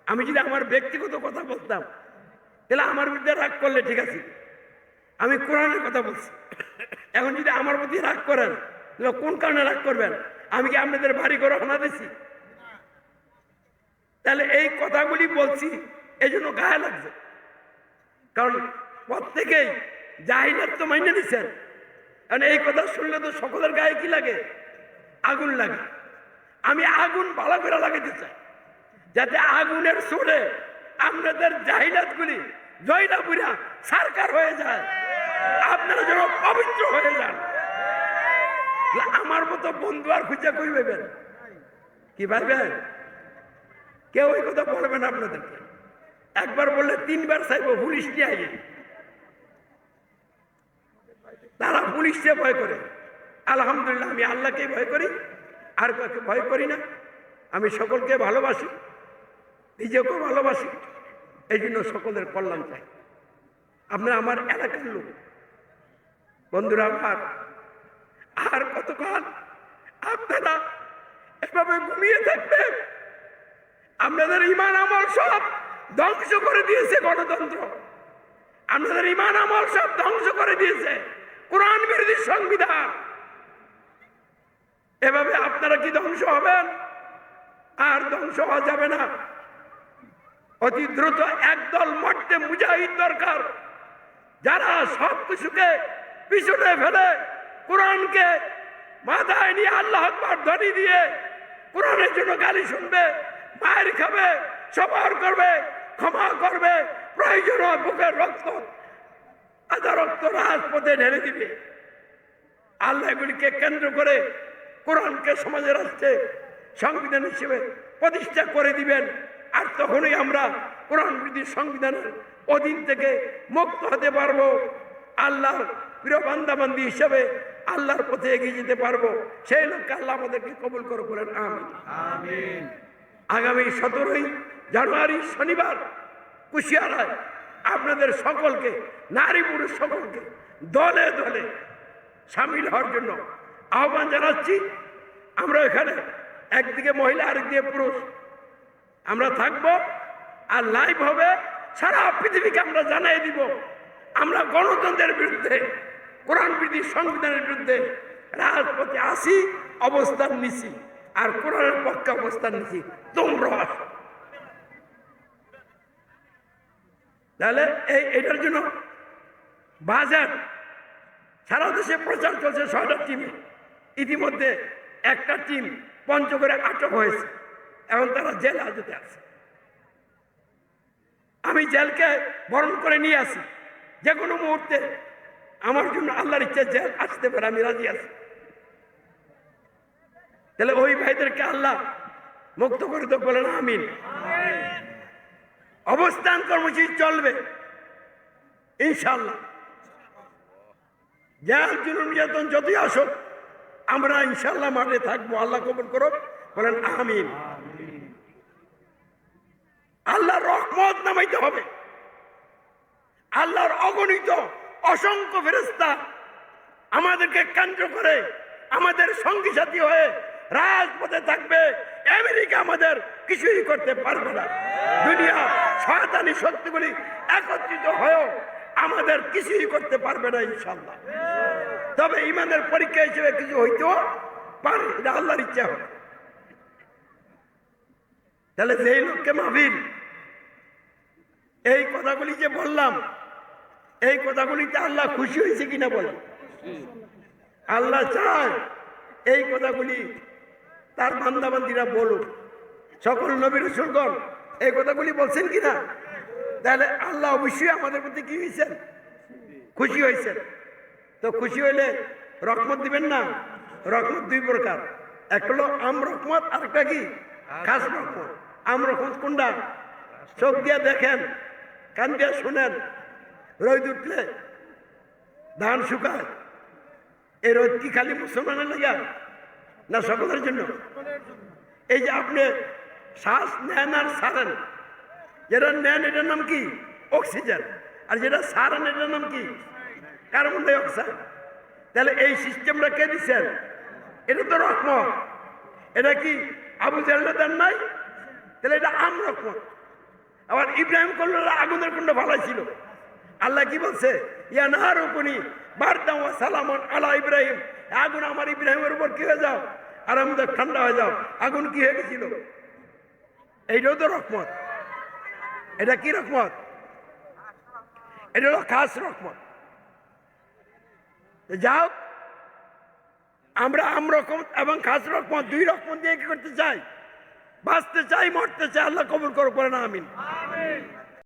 আমি যদি আমার ব্যক্তিগত কথা বলতাম তাহলে আমার বিরুদ্ধে রাগ করলে ঠিক আছে, আমি কোরআনের কথা বলছি। এখন যদি আমার প্রতি রাগ করেন, তাহলে কোন কারণে রাগ করবেন? আমি কি আপনাদের বাড়ি করে হানা দিছি? তাহলে এই কথাগুলি বলছি এই জন্য গায়ে লাগছে, কারণ প্রত্যেকেই জাহিলাত তো মাইনে নিচ্ছেন। কারণ এই কথা শুনলে তো সকলের গায়ে কি লাগে? আগুন লাগে। আমি আগুন ভালো করে লাগাতে চাই, যাতে আগুনের সুরে আপনাদের জাহিলাতগুলি জয়লাপুরা সরকার হয়ে যায়, আপনারা যেন পবিত্র হয়ে যান। আমার মতো বন্ধু আর খুঁজে কই ভাবেন? কি ভাববেন? কেউ এই কথা বলবেন আপনাদেরকে। একবার বললে তিনবার চাইবো পুলিশ নিয়ে আগে। তারা পুলিশকে ভয় করে। আলহামদুলিল্লাহ, আমি আল্লাহকে ভয় করি, আর কাউকে ভয় করি না। আমি সকলকে ভালোবাসি, নিজেকেও ভালোবাসি, এই জন্য সকলের কল্যাণ চাই। আপনারা আমার এলাকার লোক, বন্ধুরা আমার, আর কতক্ষণ আপনারা এভাবে ঘুমিয়ে থাকবেন? আপনাদের ইমান আমল সব ধ্বংস করে দিয়েছে গণতন্ত্র, আপনাদের ইমান আমল সব ধ্বংস করে দিয়েছে কোরআন বিরোধী সংবিধান। এভাবে আপনারা কি ধ্বংস হবেন? আর ধ্বংস হওয়া যাবে না। অতি দ্রুত একদল মর্তে মুজাহিদ দরকার, যারা সব কিছুকে পিছনে ফেলে কোরআনকে মাথায় নিয়ে আল্লাহ আকবার ধ্বনি দিয়ে কোরআনের জন্য গালি শুনবে, মায়ের খাবে, সবার করবে, ক্ষমা করবে, প্রয়োজন বুকের রক্ত আধা রক্ত রাজপথে ঢেলে দিবে। আল্লাহ এগুলিকে কেন্দ্র করে কোরআনকে সমাজে রাষ্ট্রে সংবিধান হিসেবে প্রতিষ্ঠা করে দিবেন। আর তখনই আমরা কোরআন বিরোধী সংবিধানের অধীন থেকে মুক্ত হতে পারবো। আল্লাহর প্রিয় বান্দাবান্দি হিসেবে আল্লাহর পথে এগিয়ে যেতে পারবো। সেই লক্ষ্যে আল্লাহ আমাদেরকে কবুল করে বলেন আমিন। আমিন। আগামী 17ই জানুয়ারি শনিবার কুশিয়ারায় আপনাদের সকলকে, নারী পুরুষ সকলকে দলে দলে সামিল হওয়ার জন্য আহ্বান জানাচ্ছি। আমরা এখানে একদিকে মহিলা, আরেকদিকে পুরুষ আমরা থাকবো, আর লাইভ হবে, সারা পৃথিবীকে আমরা জানিয়ে দিব আমরা গণতন্ত্রের বিরুদ্ধে, কোরআন বিরোধী সংবিধানের বিরুদ্ধে রাজপথে আসি, অবস্থান নিছি, আর কোরআনের পক্ষে অবস্থান নিছি। তোমরা আসো। তাহলে এটার জন্য বাজার সারা দেশে প্রচার চলছে 6টা টিমে। ইতিমধ্যে একটা টিম পঞ্চগড়ে আটক হয়েছে, এখন তারা জেল হাজতে আছে। আমি জেলকে বরণ করে নিয়ে আসি, যে কোনো মুহূর্তে আমার জন্য আল্লাহর ইচ্ছা জেল আসতে পারে, আমি রাজি আছি। তাহলে ওই ভাইদেরকে আল্লাহ মুক্ত করে তো বলেন আমিন। অবস্থান কর্মসূচি চলবে ইনশাল্লাহ। জেল জুলুম নির্যাতন যতই আসুক, আমরা ইনশাল্লাহ মাঠে থাকবো। আল্লাহ কবুল করুক, বলেন আমিন। আল্লাহর রহমত নামাইতে হবে। আল্লাহর অগণিত অসংখ্য ফেরেশতা আমাদেরকে কেন্দ্র করে আমাদের সঙ্গী সাথী হয়ে রাজপথে থাকবে। আমেরিকা আমাদের কিছুই করতে পারবে না। দুনিয়া শয়তানি শক্তিগুলি একত্রিত হয়েও আমাদের কিছুই করতে পারবে না ইনশাআল্লাহ। তবে ইমানের পরীক্ষা হিসেবে কিছু হইতেও পারে, এটা আল্লাহর ইচ্ছা হবে। তাহলে যেই লোককে মাহফিল, এই কথাগুলি যে বললাম, এই কথাগুলিতে আল্লাহ খুশি হয়েছে কিনা বলেন? আল্লাহ চায় এই কথাগুলি তার বান্দাবান্দিরা বলুক। সকল নবী রাসূলগণ এই কথাগুলি বলছেন কিনা? তাহলে আল্লাহ অবশ্যই আমাদের প্রতি কি হয়েছেন? খুশি হয়েছেন। তো খুশি হইলে রহমত দিবেন না? রহমত দুই প্রকার, একটা হলো আম রহমত, আর একটা কি খাস রহমত। আম রহমত কোনটা? চোখ দিয়ে দেখেন, কান দিয়ে শুনেন, রোদ উঠলে ধান শুকায়। এই রোদ কি খালি মুসলমানের লাগা না সকলের জন্য? এই যে আপনি শ্বাস নেন আর ছাড়েন, যেটা নেন এটার নাম কি? অক্সিজেন। আর যেটা ছাড়েন এটার নাম কি? Carbon die oxide. তাহলে এই সিস্টেমটা কে দিচ্ছেন? এটা তো রহমত। এটা কি আবু জাহেল দেন নাই? তাহলে এটা আম রহমত। আবার ইব্রাহিম কল্লা আগুনের কুণ্ড ভালাই ছিল। আল্লাহ কি বলছে? ইয়া নারুকুনি বারদাম ওয়া সালামান আলা ইব্রাহিম, আগুন আমার ইব্রাহিমের উপর কি হয়ে যাও, আরামদায়ক ঠান্ডা হয়ে যাও। আগুন কি হয়ে গেছিল? এইটাও তো রহমত। এটা কি রহমত? এটা হলো খাস রহমত। যাও, আমরা আমরকম এবং খাস রহমত দুই রহমত দিয়ে কি করতে চাই? বাঁচতে চাই, মরতে চাই। আল্লাহ কবুল করো, করে না আমিন।